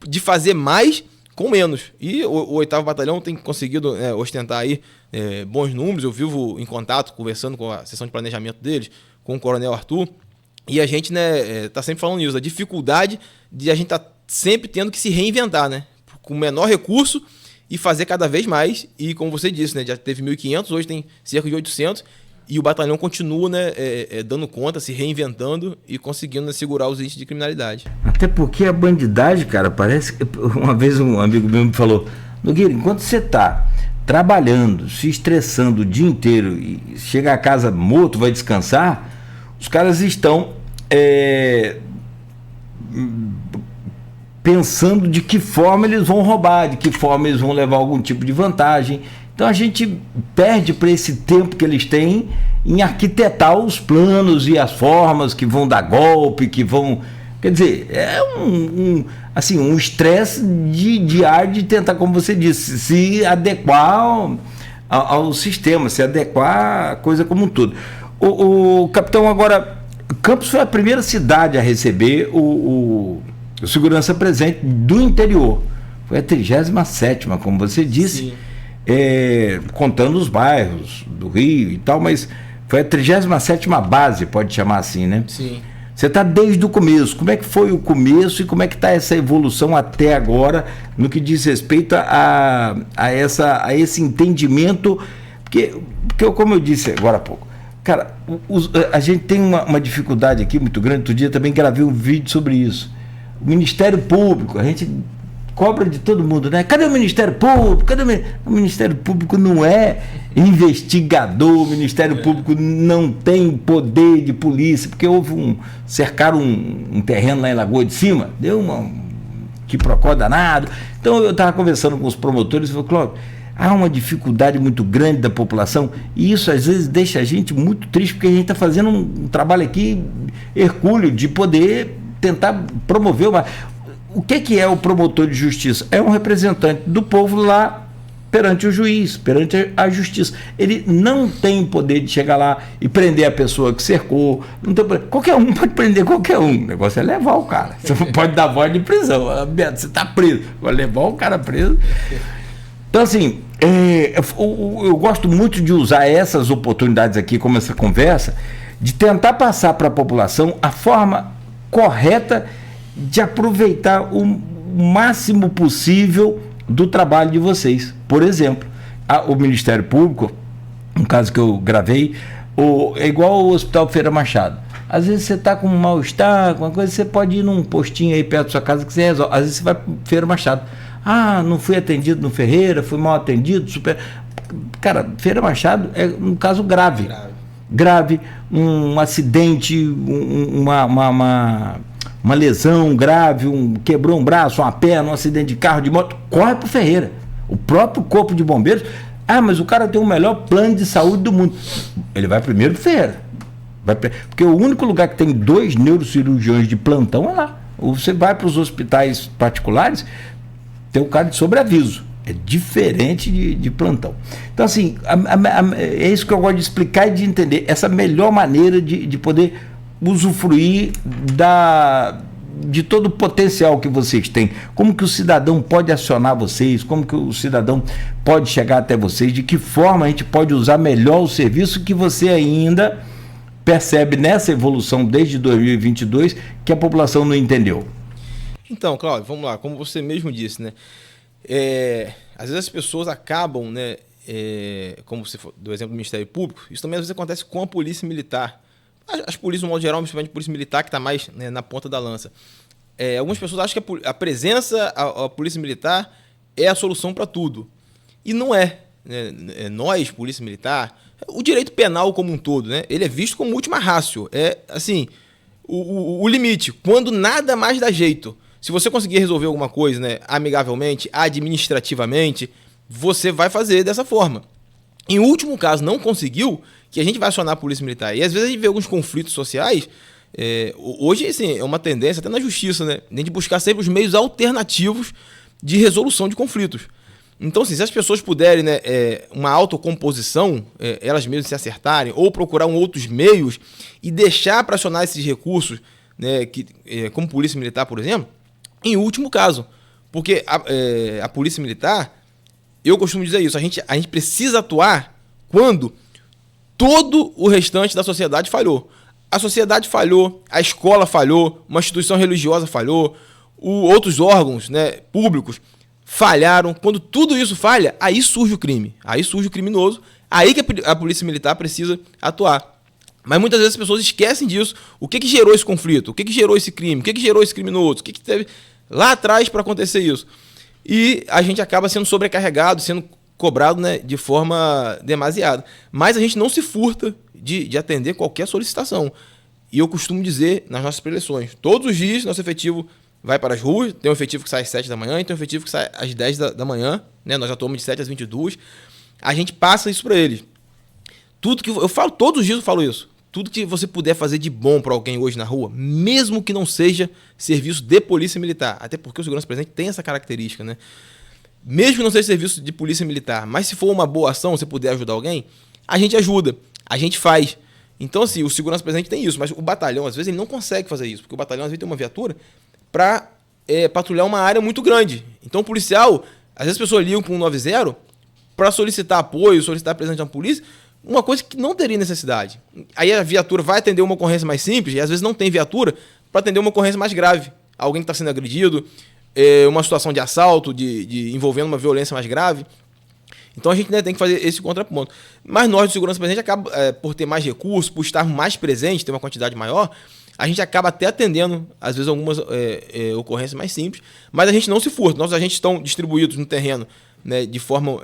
de fazer mais com menos. E o 8º Batalhão tem conseguido ostentar aí bons números. Eu vivo em contato, conversando com a seção de planejamento deles, com o Coronel Arthur, e a gente, né, tá sempre falando nisso, a dificuldade de a gente tá sempre tendo que se reinventar, né, com menor recurso e fazer cada vez mais. E como você disse, né, já teve 1.500, hoje tem cerca de 800, e o batalhão continua, né, dando conta, se reinventando e conseguindo, né, segurar os índices de criminalidade. Até porque a bandidagem, cara, parece que uma vez um amigo meu me falou: Nogueira, enquanto você tá trabalhando, se estressando o dia inteiro e chega a casa morto, vai descansar, os caras estão pensando de que forma eles vão roubar, de que forma eles vão levar algum tipo de vantagem. Então a gente perde para esse tempo que eles têm em arquitetar os planos e as formas que vão dar golpe, que vão... Quer dizer, é um estresse diário de tentar, como você disse, se adequar ao sistema, se adequar à coisa como um todo. O capitão, agora, Campos foi a primeira cidade a receber o Segurança Presente do interior. Foi a 37ª, como você disse, contando os bairros do Rio e tal, mas foi a 37ª base, pode chamar assim, né? Sim. Você está desde o começo. Como é que foi o começo e como é que está essa evolução até agora no que diz respeito a esse entendimento? Porque, como eu disse agora há pouco, cara, a gente tem uma dificuldade aqui muito grande. Outro dia também gravei um vídeo sobre isso. O Ministério Público, a gente cobra de todo mundo, né? Cadê o Ministério Público? O Ministério Público não é investigador, o Ministério Público não tem poder de polícia, porque cercaram um terreno lá em Lagoa de Cima, deu que procó danado. Então eu estava conversando com os promotores e falei, Cláudio, há uma dificuldade muito grande da população e isso às vezes deixa a gente muito triste, porque a gente está fazendo um trabalho aqui hercúleo de poder tentar promover uma... O que é o promotor de justiça? É um representante do povo lá perante o juiz, perante a justiça. Ele não tem poder de chegar lá e prender a pessoa que cercou. Não tem poder. Qualquer um pode prender qualquer um. O negócio é levar o cara. Você não pode dar voz de prisão. Você está preso. Vai levar o cara preso. Então, assim, eu gosto muito de usar essas oportunidades aqui, como essa conversa, de tentar passar para a população a forma correta de aproveitar o máximo possível do trabalho de vocês. Por exemplo, o Ministério Público, um caso que eu gravei, é igual o Hospital Feira Machado. Às vezes você está com um mal-estar, alguma coisa, você pode ir num postinho aí perto da sua casa que você resolve. Às vezes você vai para Feira Machado. Não fui atendido no Ferreira, fui mal atendido, Cara, Feira Machado é um caso grave. Grave, um acidente, uma lesão grave, quebrou um braço, uma perna, um acidente de carro, de moto, corre para o Ferreira. O próprio Corpo de Bombeiros, mas o cara tem o melhor plano de saúde do mundo. Ele vai primeiro para o Ferreira. Porque o único lugar que tem 2 neurocirurgiões de plantão é lá. Você vai para os hospitais particulares, tem o cara de sobreaviso. É diferente de plantão. Então, assim, é isso que eu gosto de explicar e de entender. Essa melhor maneira de poder usufruir de todo o potencial que vocês têm. Como que o cidadão pode acionar vocês, como que o cidadão pode chegar até vocês, de que forma a gente pode usar melhor o serviço que você ainda percebe nessa evolução desde 2022 que a população não entendeu. Então, Cláudio, vamos lá, como você mesmo disse, né? Às vezes as pessoas acabam, né? Como você do exemplo do Ministério Público, isso também às vezes acontece com a Polícia Militar. As polícias, no modo geral, principalmente a Polícia Militar, que está mais, né, na ponta da lança. Algumas pessoas acham que a presença, a Polícia Militar, é a solução para tudo. E não é. Né? Nós, Polícia Militar, o direito penal como um todo, né, ele é visto como última ratio. É, assim, o limite. Quando nada mais dá jeito. Se você conseguir resolver alguma coisa, né, amigavelmente, administrativamente, você vai fazer dessa forma. Em último caso, não conseguiu, que a gente vai acionar a Polícia Militar. E às vezes a gente vê alguns conflitos sociais. Hoje, assim, é uma tendência, até na justiça, né, de buscar sempre os meios alternativos de resolução de conflitos. Então, assim, se as pessoas puderem, né, uma autocomposição, elas mesmas se acertarem, ou procurar outros meios e deixar para acionar esses recursos, né, como Polícia Militar, por exemplo, em último caso. Porque a Polícia Militar, eu costumo dizer isso, a gente precisa atuar quando todo o restante da sociedade falhou. A sociedade falhou, a escola falhou, uma instituição religiosa falhou, outros órgãos, né, públicos falharam. Quando tudo isso falha, aí surge o crime, aí surge o criminoso, aí que a Polícia Militar precisa atuar. Mas muitas vezes as pessoas esquecem disso. O que gerou esse conflito? O que gerou esse crime? O que gerou esse criminoso? O que teve lá atrás para acontecer isso? E a gente acaba sendo sobrecarregado, sendo cobrado, né, de forma demasiada. Mas a gente não se furta de atender qualquer solicitação. E eu costumo dizer nas nossas preleções, todos os dias nosso efetivo vai para as ruas, tem um efetivo que sai às 7 da manhã e tem um efetivo que sai às 10 da manhã, né? Nós atuamos de 7 às 22. A gente passa isso para eles. Tudo que eu falo, todos os dias eu falo isso. Tudo que você puder fazer de bom para alguém hoje na rua, mesmo que não seja serviço de polícia militar, até porque o segurança presente tem essa característica, né? Mesmo que não seja serviço de polícia militar, mas se for uma boa ação, você puder ajudar alguém, a gente ajuda, a gente faz. Então, assim, o segurança presente tem isso, mas o batalhão, às vezes, ele não consegue fazer isso, porque o batalhão, às vezes, tem uma viatura para patrulhar uma área muito grande. Então, o policial, às vezes, as pessoas ligam para o 190 para solicitar apoio, solicitar a presença de uma polícia, uma coisa que não teria necessidade. Aí a viatura vai atender uma ocorrência mais simples, e às vezes não tem viatura para atender uma ocorrência mais grave. Alguém que está sendo agredido, uma situação de assalto, envolvendo uma violência mais grave. Então a gente, né, tem que fazer esse contraponto. Mas nós, do Segurança Presente, acaba, por ter mais recursos, por estar mais presente, ter uma quantidade maior, a gente acaba até atendendo, às vezes, algumas ocorrências mais simples, mas a gente não se furta. Nossos agentes estão distribuídos no terreno, né, de forma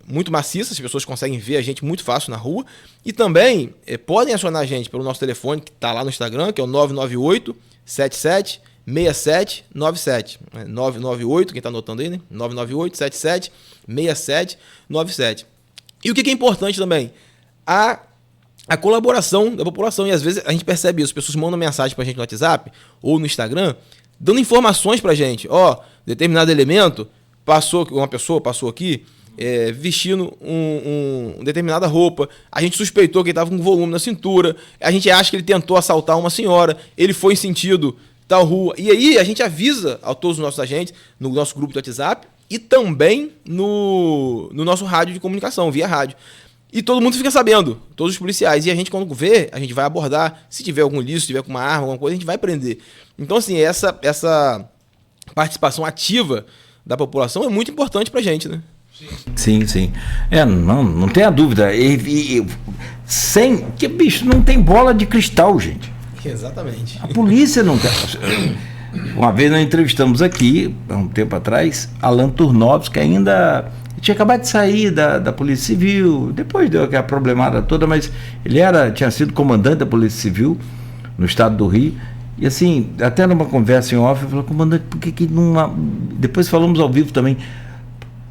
muito maciça, as pessoas conseguem ver a gente muito fácil na rua, e também podem acionar a gente pelo nosso telefone, que está lá no Instagram, que é o 998 77 6797. 998, quem está anotando aí, né? 998 77 6797. E o que é importante também? A colaboração da população. E às vezes a gente percebe isso. As pessoas mandam mensagem pra gente no WhatsApp ou no Instagram, dando informações pra gente. Determinado elemento uma pessoa passou aqui vestindo uma determinada roupa. A gente suspeitou que ele estava com volume na cintura. A gente acha que ele tentou assaltar uma senhora. Ele foi em sentido tal rua. E aí a gente avisa a todos os nossos agentes no nosso grupo do WhatsApp e também no nosso rádio de comunicação, via rádio. E todo mundo fica sabendo, todos os policiais. E a gente, quando vê, a gente vai abordar. Se tiver algum ilícito, se tiver com uma arma, alguma coisa, a gente vai prender. Então, assim, essa participação ativa da população é muito importante pra gente, né? Sim. Não tenha dúvida. Que bicho, não tem bola de cristal, gente. Exatamente. A polícia não tem. Uma vez nós entrevistamos aqui, há um tempo atrás, Alan Turnovski, que ainda tinha acabado de sair da Polícia Civil, depois deu aquela problemada toda, mas ele tinha sido comandante da Polícia Civil no estado do Rio, e assim, até numa conversa em off, eu falei, comandante, por que não... Depois falamos ao vivo também,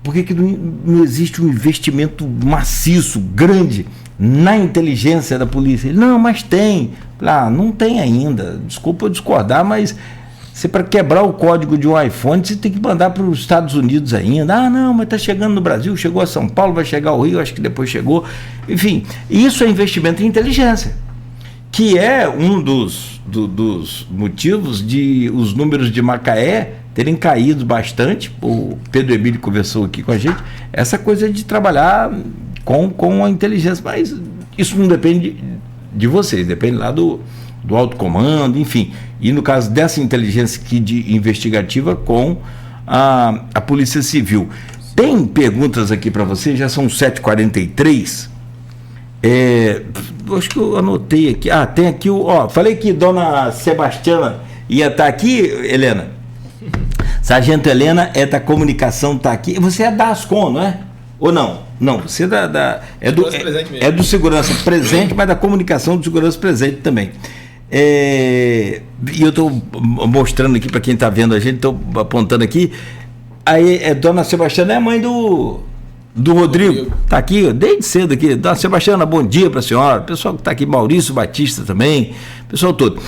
por que não existe um investimento maciço, grande, na inteligência da polícia? Ele, não, mas tem. Não tem ainda, desculpa eu discordar, mas para quebrar o código de um iPhone, você tem que mandar para os Estados Unidos ainda. Não, mas está chegando no Brasil, chegou a São Paulo, vai chegar ao Rio, acho que depois chegou. Enfim, isso é investimento em inteligência, que é um dos motivos de os números de Macaé terem caído bastante. O Pedro Emílio conversou aqui com a gente, essa coisa de trabalhar com a inteligência, mas isso não depende de vocês, depende lá do alto comando, enfim. E no caso dessa inteligência investigativa com a Polícia Civil. Tem perguntas aqui para você, já são 7h43. Acho que eu anotei aqui. Tem aqui falei que dona Sebastiana ia estar aqui, Helena. Sargento Helena da comunicação, está aqui. Você é da Ascom, não é? Ou não? Não, você é do Segurança Presente, mas da comunicação do Segurança Presente também. E eu estou mostrando aqui para quem está vendo a gente, estou apontando aqui. Aí dona Sebastiana é a mãe do Rodrigo. Está aqui desde cedo aqui. Dona Sebastiana, bom dia para a senhora. O pessoal que está aqui, Maurício Batista também, o pessoal todo.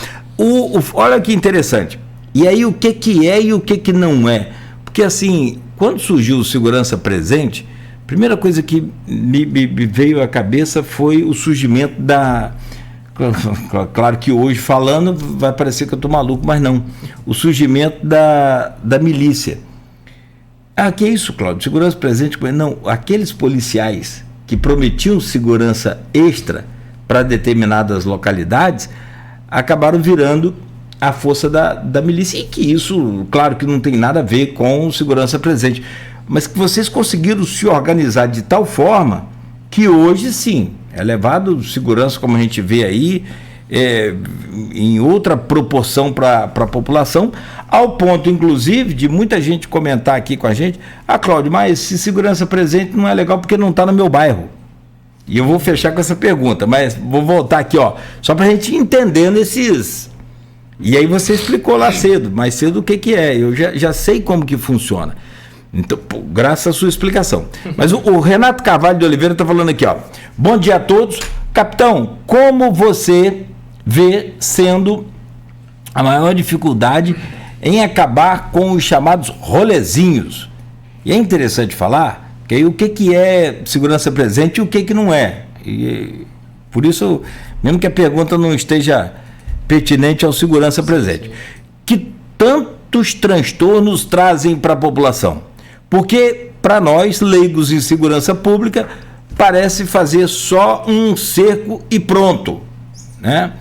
Olha que interessante. E aí o que é e o que não é? Porque assim, quando surgiu o Segurança Presente, a primeira coisa que me veio à cabeça foi o surgimento claro que hoje falando vai parecer que eu estou maluco, mas não. O surgimento da milícia. Que é isso, Cláudio? Segurança Presente? Não, aqueles policiais que prometiam segurança extra para determinadas localidades acabaram virando a força da milícia. E que isso, claro que não tem nada a ver com o Segurança Presente, mas que vocês conseguiram se organizar de tal forma que hoje sim é levado segurança, como a gente vê aí, em outra proporção para a população, ao ponto inclusive de muita gente comentar aqui com a gente: Cláudio, mas se Segurança Presente não é legal porque não está no meu bairro. E eu vou fechar com essa pergunta, mas vou voltar aqui, só para a gente ir entendendo esses. E aí você explicou lá mais cedo o que é, eu já sei como que funciona. Então, graças à sua explicação. Mas o Renato Carvalho de Oliveira está falando aqui, bom dia a todos. Capitão, como você vê sendo a maior dificuldade em acabar com os chamados rolezinhos? E é interessante falar que aí o que é segurança presente e o que não é. E por isso, mesmo que a pergunta não esteja pertinente ao segurança presente, que tantos transtornos trazem para a população? Porque, para nós, leigos em segurança pública, parece fazer só um cerco e pronto, né?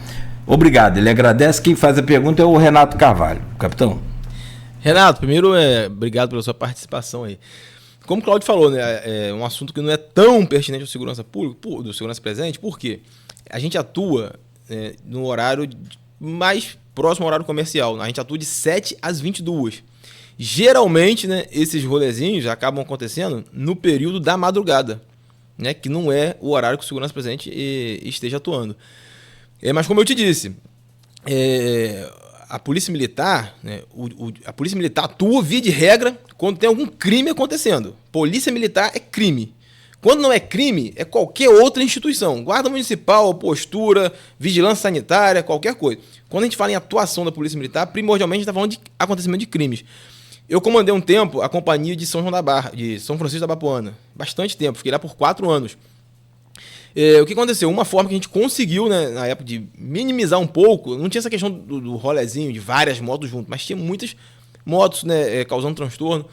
Obrigado, ele agradece. Quem faz a pergunta é o Renato Carvalho. Capitão. Renato, primeiro, obrigado pela sua participação aí. Como o Cláudio falou, né, é um assunto que não é tão pertinente ao segurança pública, do segurança presente, porque a gente atua no horário mais próximo ao horário comercial. A gente atua de 7 às 22. Geralmente, né, esses rolezinhos acabam acontecendo no período da madrugada, né, que não é o horário que o segurança presente esteja atuando. Mas como eu te disse, a Polícia Militar, né, a Polícia Militar atua via de regra quando tem algum crime acontecendo. Polícia Militar é crime. Quando não é crime, é qualquer outra instituição. Guarda Municipal, postura, vigilância sanitária, qualquer coisa. Quando a gente fala em atuação da Polícia Militar, primordialmente a gente está falando de acontecimento de crimes. Eu comandei um tempo a companhia de São João da Barra, de São Francisco da Bapuana. Bastante tempo, fiquei lá por 4 anos. O que aconteceu? Uma forma que a gente conseguiu, né, na época, de minimizar um pouco, não tinha essa questão do rolezinho, de várias motos junto, mas tinha muitas motos, né, causando transtorno.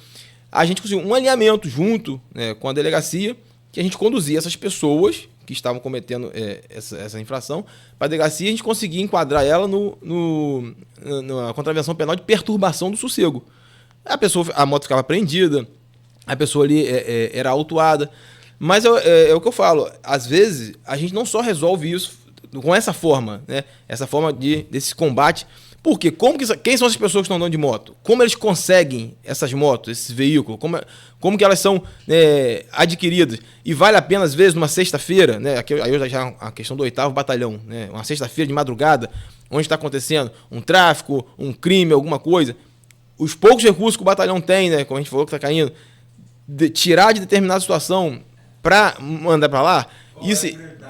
A gente conseguiu um alinhamento junto, né, com a delegacia, que a gente conduzia essas pessoas que estavam cometendo essa infração para a delegacia, e a gente conseguia enquadrar ela na contravenção penal de perturbação do sossego. A moto ficava apreendida, a pessoa ali era autuada. Mas é o que eu falo, às vezes a gente não só resolve isso com essa forma, né? Essa forma desse combate. Por quê? Quem são essas pessoas que estão andando de moto? Como eles conseguem essas motos, esses veículos? Como que elas são adquiridas? E vale a pena, às vezes, numa sexta-feira, né? Aí já a questão do 8º Batalhão, né? Uma sexta-feira de madrugada, onde está acontecendo um tráfico, um crime, alguma coisa. Os poucos recursos que o batalhão tem, né? Como a gente falou que está caindo, tirar de determinada situação para mandar para lá,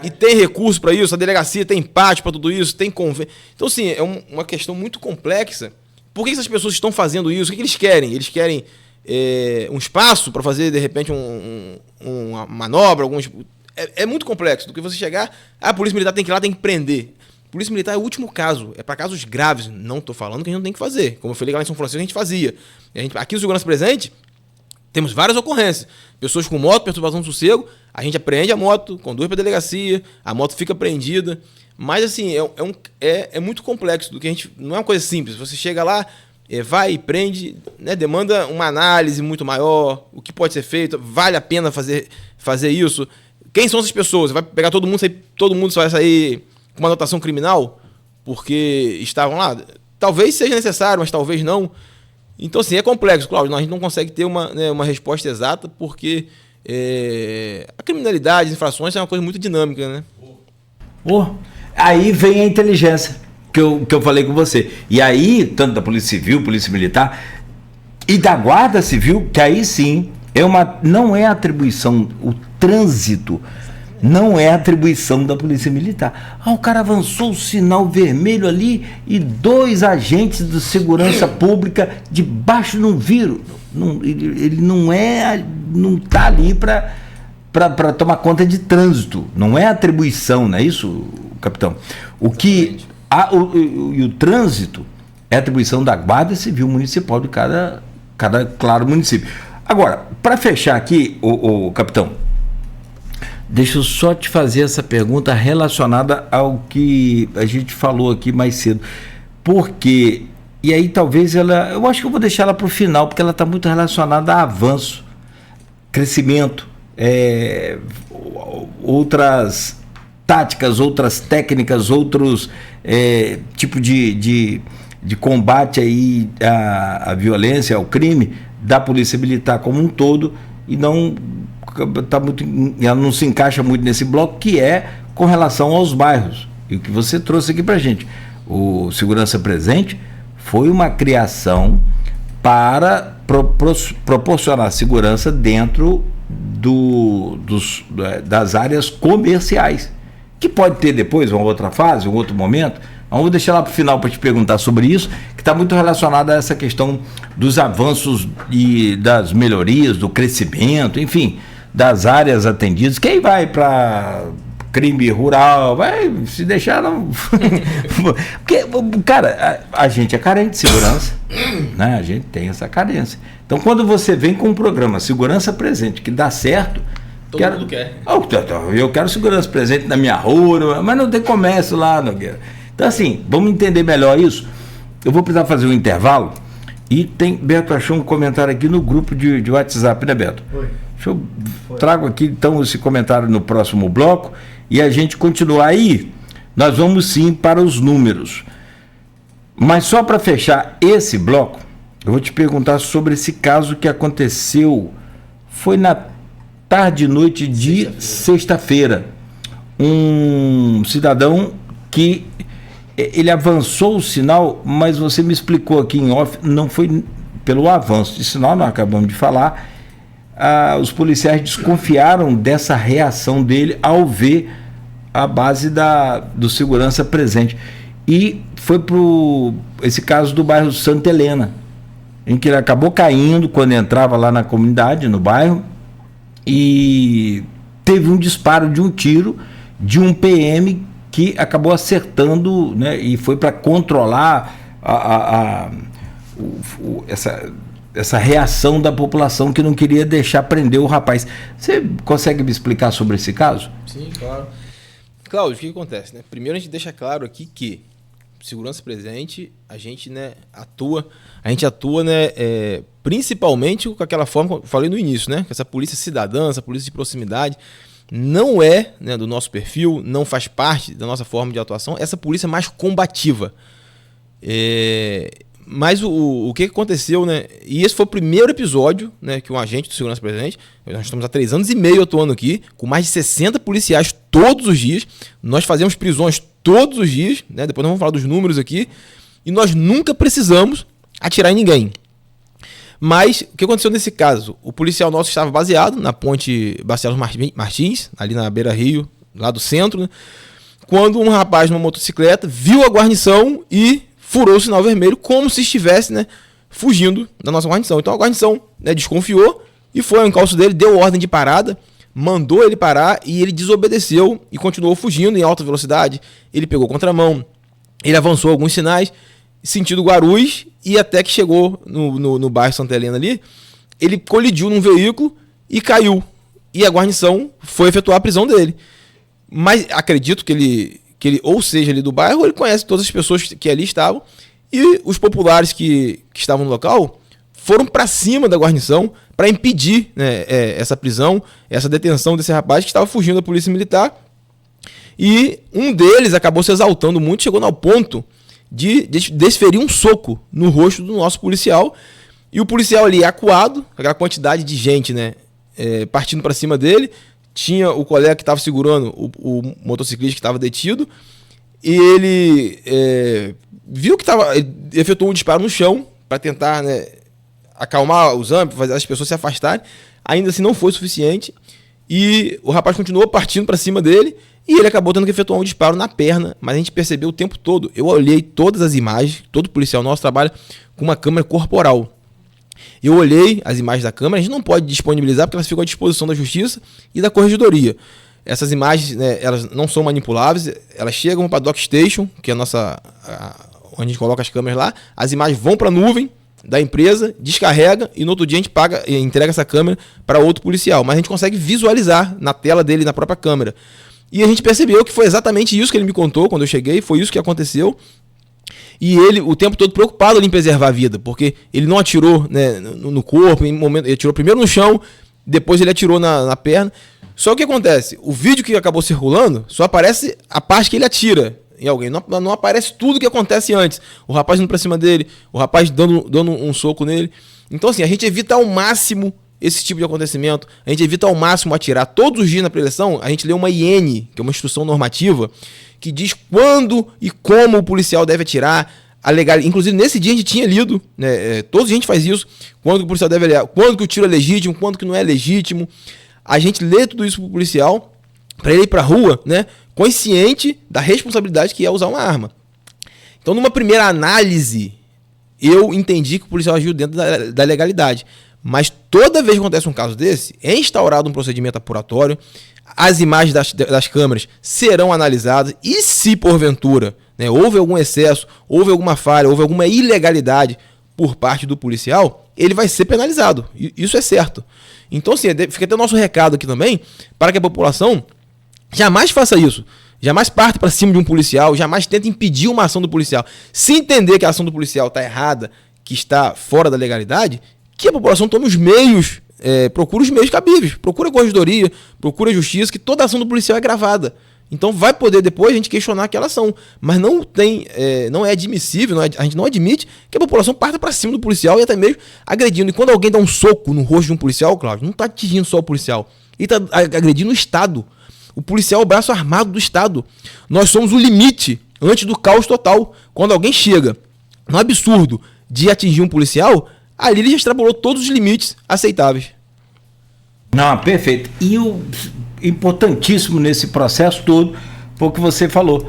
e tem recurso para isso, a delegacia tem pátio para tudo isso, tem convênio. Então, assim, é uma questão muito complexa. Por que essas pessoas estão fazendo isso? O que eles querem? Eles querem um espaço para fazer, de repente, uma manobra? É muito complexo. Do que você chegar, a Polícia Militar tem que ir lá, tem que prender. Polícia Militar é o último caso, é para casos graves. Não estou falando que a gente não tem que fazer. Como eu falei lá em São Francisco, a gente fazia. Aqui no Segurança Presente, temos várias ocorrências. Pessoas com moto, perturbação do sossego, a gente apreende a moto, conduz para a delegacia, a moto fica apreendida. Mas, assim, é muito complexo. Do que a gente, não é uma coisa simples. Você chega lá, vai e prende, né, demanda uma análise muito maior, o que pode ser feito, vale a pena fazer isso. Quem são essas pessoas? Vai pegar todo mundo vai sair com uma anotação criminal porque estavam lá? Talvez seja necessário, mas talvez não. Então, assim, é complexo, Cláudio. A gente não consegue ter uma resposta exata porque a criminalidade, as infrações é uma coisa muito dinâmica, né? Aí vem a inteligência que eu falei com você. E aí, tanto da Polícia Civil, Polícia Militar e da Guarda Civil, que aí sim não é atribuição, o trânsito não é atribuição da Polícia Militar. O cara avançou o sinal vermelho ali e 2 agentes de segurança pública debaixo não viram. Ele não está ali para tomar conta de trânsito. Não é atribuição, não é isso, capitão? E o trânsito é atribuição da Guarda Civil Municipal de cada claro, município. Agora, para fechar aqui, o capitão, deixa eu só te fazer essa pergunta relacionada ao que a gente falou aqui mais cedo. Porque, e aí talvez eu acho que eu vou deixar ela para o final, porque ela está muito relacionada a avanço, crescimento, outras táticas, outras técnicas, outros tipos de combate aí à violência, ao crime da Polícia Militar como um todo, e ela não se encaixa muito nesse bloco, que é com relação aos bairros. E o que você trouxe aqui pra gente, o Segurança Presente foi uma criação para proporcionar segurança dentro das áreas comerciais, que pode ter depois uma outra fase, um outro momento. Vamos deixar lá para o final para te perguntar sobre isso, que está muito relacionado a essa questão dos avanços e das melhorias, do crescimento, enfim, das áreas atendidas. Quem vai para crime rural, vai se deixar não. Porque, cara, a gente é carente de segurança, né? A gente tem essa carência. Então, quando você vem com um programa Segurança Presente que dá certo, Todo mundo quer. Eu quero segurança presente na minha rua, mas não tem comércio lá, Nogueira. Então, assim, vamos entender melhor isso. Eu vou precisar fazer um intervalo e Beto achou um comentário aqui no grupo de WhatsApp, né, Beto? Foi. Trago aqui, então, esse comentário no próximo bloco e a gente continuar aí. Nós vamos sim para os números. Mas só para fechar esse bloco, eu vou te perguntar sobre esse caso que aconteceu, foi na tarde e noite de sexta-feira. Um cidadão que ele avançou o sinal, mas você me explicou aqui em off, não foi pelo avanço de sinal, nós acabamos de falar, os policiais desconfiaram dessa reação dele ao ver a base do segurança presente. E foi esse caso do bairro Santa Helena, em que ele acabou caindo quando entrava lá na comunidade, no bairro, e teve um disparo de um tiro de um PM que acabou acertando, né, e foi para controlar essa reação da população que não queria deixar prender o rapaz. Você consegue me explicar sobre esse caso? Sim, claro. Cláudio, o que acontece, né? Primeiro a gente deixa claro aqui que segurança presente, a gente, né, atua, né, principalmente com aquela forma que eu falei no início, né, com essa polícia cidadã, essa polícia de proximidade, não é, né, do nosso perfil, não faz parte da nossa forma de atuação, essa polícia mais combativa. Mas o que aconteceu, né, e esse foi o primeiro episódio, né, que um agente de segurança presente, nós estamos há 3 anos e meio atuando aqui, com mais de 60 policiais todos os dias, nós fazemos prisões todos os dias, né, depois nós vamos falar dos números aqui, e nós nunca precisamos atirar em ninguém. Mas o que aconteceu nesse caso? O policial nosso estava baseado na ponte Barcelos Martins, ali na Beira-Rio, lá do centro, né, quando um rapaz numa motocicleta viu a guarnição e furou o sinal vermelho como se estivesse, né, fugindo da nossa guarnição. Então a guarnição, né, desconfiou e foi ao encalço dele, deu ordem de parada, mandou ele parar e ele desobedeceu e continuou fugindo em alta velocidade. Ele pegou contramão, ele avançou alguns sinais, sentido Guarulhos, e até que chegou no bairro Santa Helena ali, ele colidiu num veículo e caiu. E a guarnição foi efetuar a prisão dele. Mas acredito que ele ou seja ali do bairro, ou ele conhece todas as pessoas que ali estavam, e os populares que estavam no local foram para cima da guarnição para impedir, né, essa prisão, essa detenção desse rapaz que estava fugindo da polícia militar. E um deles acabou se exaltando muito, chegou ao ponto de desferir um soco no rosto do nosso policial, e o policial ali acuado, aquela quantidade de gente, né, partindo para cima dele. Tinha o colega que estava segurando o motociclista que estava detido, e ele viu que ele efetuou um disparo no chão para tentar, né, acalmar os ânimos, fazer as pessoas se afastarem. Ainda assim não foi suficiente, e o rapaz continuou partindo para cima dele, e ele acabou tendo que efetuar um disparo na perna. Mas a gente percebeu o tempo todo, eu olhei todas as imagens, todo policial nosso trabalha com uma câmera corporal. Eu olhei as imagens da câmera, a gente não pode disponibilizar porque elas ficam à disposição da Justiça e da Corregedoria. Essas imagens, né, elas não são manipuláveis, elas chegam para a DocStation, que é onde a gente coloca as câmeras lá, as imagens vão para a nuvem da empresa, descarrega, e no outro dia a gente entrega essa câmera para outro policial. Mas a gente consegue visualizar na tela dele, na própria câmera. E a gente percebeu que foi exatamente isso que ele me contou quando eu cheguei, foi isso que aconteceu. E ele, o tempo todo preocupado em preservar a vida, porque ele não atirou, né, no corpo, ele atirou primeiro no chão, depois ele atirou na perna. Só que o que acontece? O vídeo que acabou circulando, só aparece a parte que ele atira em alguém, não aparece tudo que acontece antes. O rapaz indo pra cima dele, o rapaz dando um soco nele. Então assim, a gente evita ao máximo esse tipo de acontecimento, a gente evita ao máximo atirar. Todos os dias na preleção, a gente lê uma IN, que é uma instrução normativa, que diz quando e como o policial deve atirar, a legal. Inclusive, nesse dia a gente tinha lido, né, todos a gente faz isso, quando que o policial deve aliar, quando que o tiro é legítimo, quando que não é legítimo. A gente lê tudo isso pro policial, para ele ir pra rua, né, consciente da responsabilidade que é usar uma arma. Então, numa primeira análise, eu entendi que o policial agiu dentro da legalidade. Mas toda vez que acontece um caso desse, é instaurado um procedimento apuratório, as imagens das câmeras serão analisadas, e se porventura, né, houve algum excesso, houve alguma falha, houve alguma ilegalidade por parte do policial, ele vai ser penalizado. Isso é certo. Então, assim, fica até o nosso recado aqui também, para que a população jamais faça isso. Jamais parte para cima de um policial, jamais tenta impedir uma ação do policial. Se entender que a ação do policial está errada, que está fora da legalidade, que a população tome os meios, procura os meios cabíveis, procura a corregedoria, procura a justiça, que toda ação do policial é gravada. Então vai poder depois a gente questionar aquela ação. Mas não é admissível, a gente não admite que a população parta para cima do policial e até mesmo agredindo. E quando alguém dá um soco no rosto de um policial, Cláudio, não está atingindo só o policial, ele está agredindo o Estado. O policial é o braço armado do Estado. Nós somos o limite antes do caos total. Quando alguém chega no absurdo de atingir um policial, ali ele já extrapolou todos os limites aceitáveis. Não, perfeito. E o importantíssimo nesse processo todo foi o que você falou.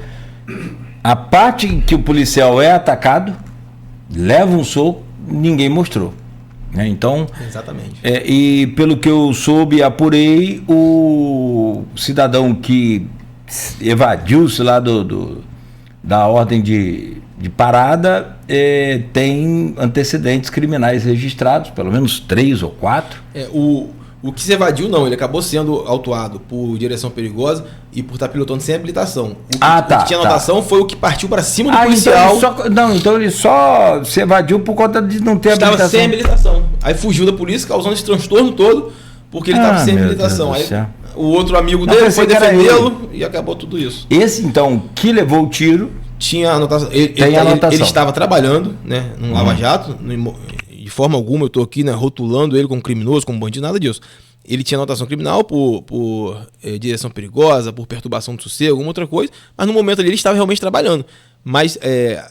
A parte em que o policial é atacado, leva um soco, ninguém mostrou. Então, exatamente. E pelo que eu soube e apurei, o cidadão que evadiu-se lá da ordem de parada tem antecedentes criminais registrados, pelo menos 3 ou 4. O que se evadiu, não, ele acabou sendo autuado por direção perigosa e por estar pilotando sem habilitação. O que tinha anotação foi o que partiu para cima do policial. Então ele só se evadiu por conta de não ter habilitação. Estava sem habilitação. Aí fugiu da polícia, causando esse transtorno todo, porque ele estava sem habilitação. Aí o outro amigo dele foi defendê-lo e acabou tudo isso. Esse, então, que levou o tiro... Tinha anotação. Ele estava trabalhando, né, num lava-jato, de forma alguma eu estou aqui, né, rotulando ele como criminoso, como bandido, nada disso. Ele tinha anotação criminal por direção perigosa, por perturbação do sossego, alguma outra coisa, mas no momento ali ele estava realmente trabalhando. Mas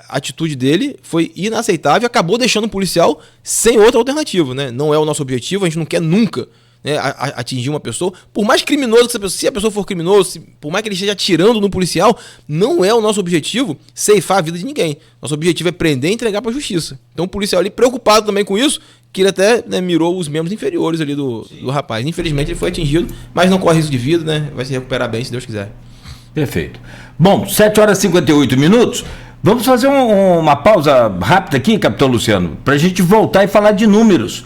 a atitude dele foi inaceitável e acabou deixando o policial sem outra alternativa, né? Não é o nosso objetivo, a gente não quer nunca, né, atingir uma pessoa. Por mais criminoso que essa pessoa, se a pessoa for criminoso, por mais que ele esteja atirando no policial, não é o nosso objetivo ceifar a vida de ninguém. Nosso objetivo é prender e entregar para a justiça. Então o policial ali, preocupado também com isso, que ele até, né, mirou os membros inferiores ali do rapaz. Infelizmente ele foi atingido, mas não corre risco de vida, né? Vai se recuperar bem, se Deus quiser. Perfeito. Bom, 7h58. Vamos fazer uma pausa rápida aqui, capitão Luciano, para a gente voltar e falar de números.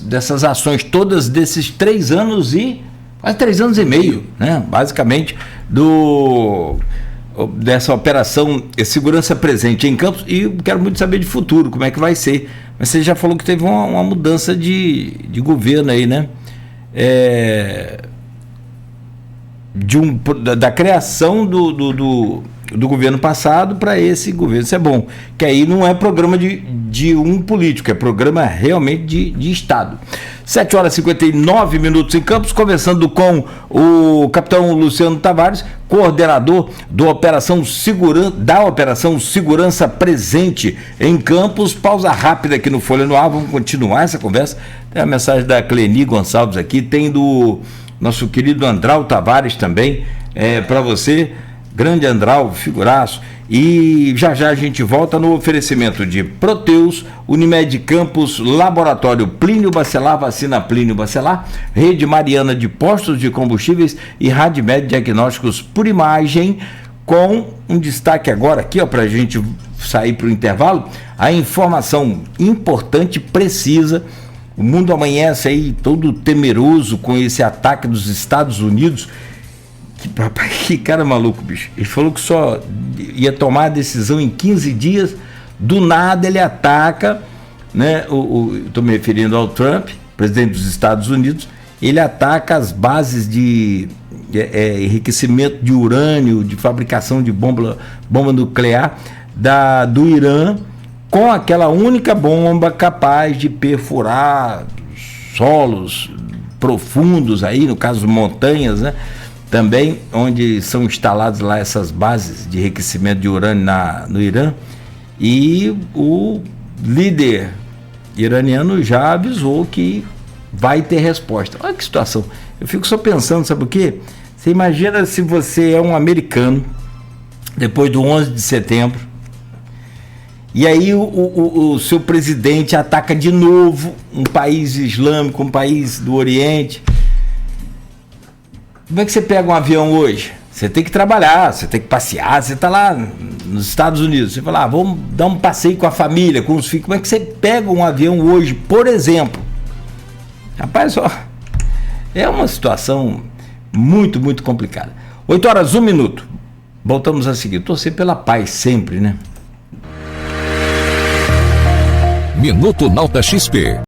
Dessas ações todas desses 3 anos e quase 3 anos e meio, né? Basicamente, dessa operação Segurança Presente em Campos. E quero muito saber de futuro, como é que vai ser. Mas você já falou que teve uma mudança de governo aí, né? Da criação do governo passado para esse governo. Isso é bom, que aí não é programa de um político, é programa realmente de Estado. 7h59 em Campos, conversando com o capitão Luciano Tavares, coordenador da Operação Segurança Presente em Campos. Pausa rápida aqui no Folha no Ar, vamos continuar essa conversa. Tem a mensagem da Cleni Gonçalves aqui, tem do nosso querido Andral Tavares também, para você, grande Andral, figuraço. E já a gente volta no oferecimento de Proteus, Unimed Campos, Laboratório Plínio Bacelar, Vacina Plínio Bacelar, Rede Mariana de Postos de Combustíveis e Radmed Diagnósticos por Imagem, com um destaque agora aqui, para a gente sair para o intervalo, a informação importante, precisa. O mundo amanhece aí todo temeroso com esse ataque dos Estados Unidos. Que cara maluco, bicho. Ele falou que só ia tomar a decisão em 15 dias. Do nada ele ataca, né? Estou me referindo ao Trump, presidente dos Estados Unidos. Ele ataca as bases de enriquecimento de urânio, de fabricação de bomba nuclear do Irã, com aquela única bomba capaz de perfurar solos profundos aí, no caso montanhas, né? Também onde são instaladas lá essas bases de enriquecimento de urânio no Irã. E o líder iraniano já avisou que vai ter resposta. Olha que situação. Eu fico só pensando, sabe o quê? Você imagina se você é um americano, depois do 11 de setembro, e aí o seu presidente ataca de novo um país islâmico, um país do Oriente. Como é que você pega um avião hoje? Você tem que trabalhar, você tem que passear, você está lá nos Estados Unidos, você fala, vamos dar um passeio com a família, com os filhos. Como é que você pega um avião hoje, por exemplo? Rapaz, ó, é uma situação muito, muito complicada. 8h01. Voltamos a seguir. Torcer pela paz sempre, né? Minuto Nauta XP.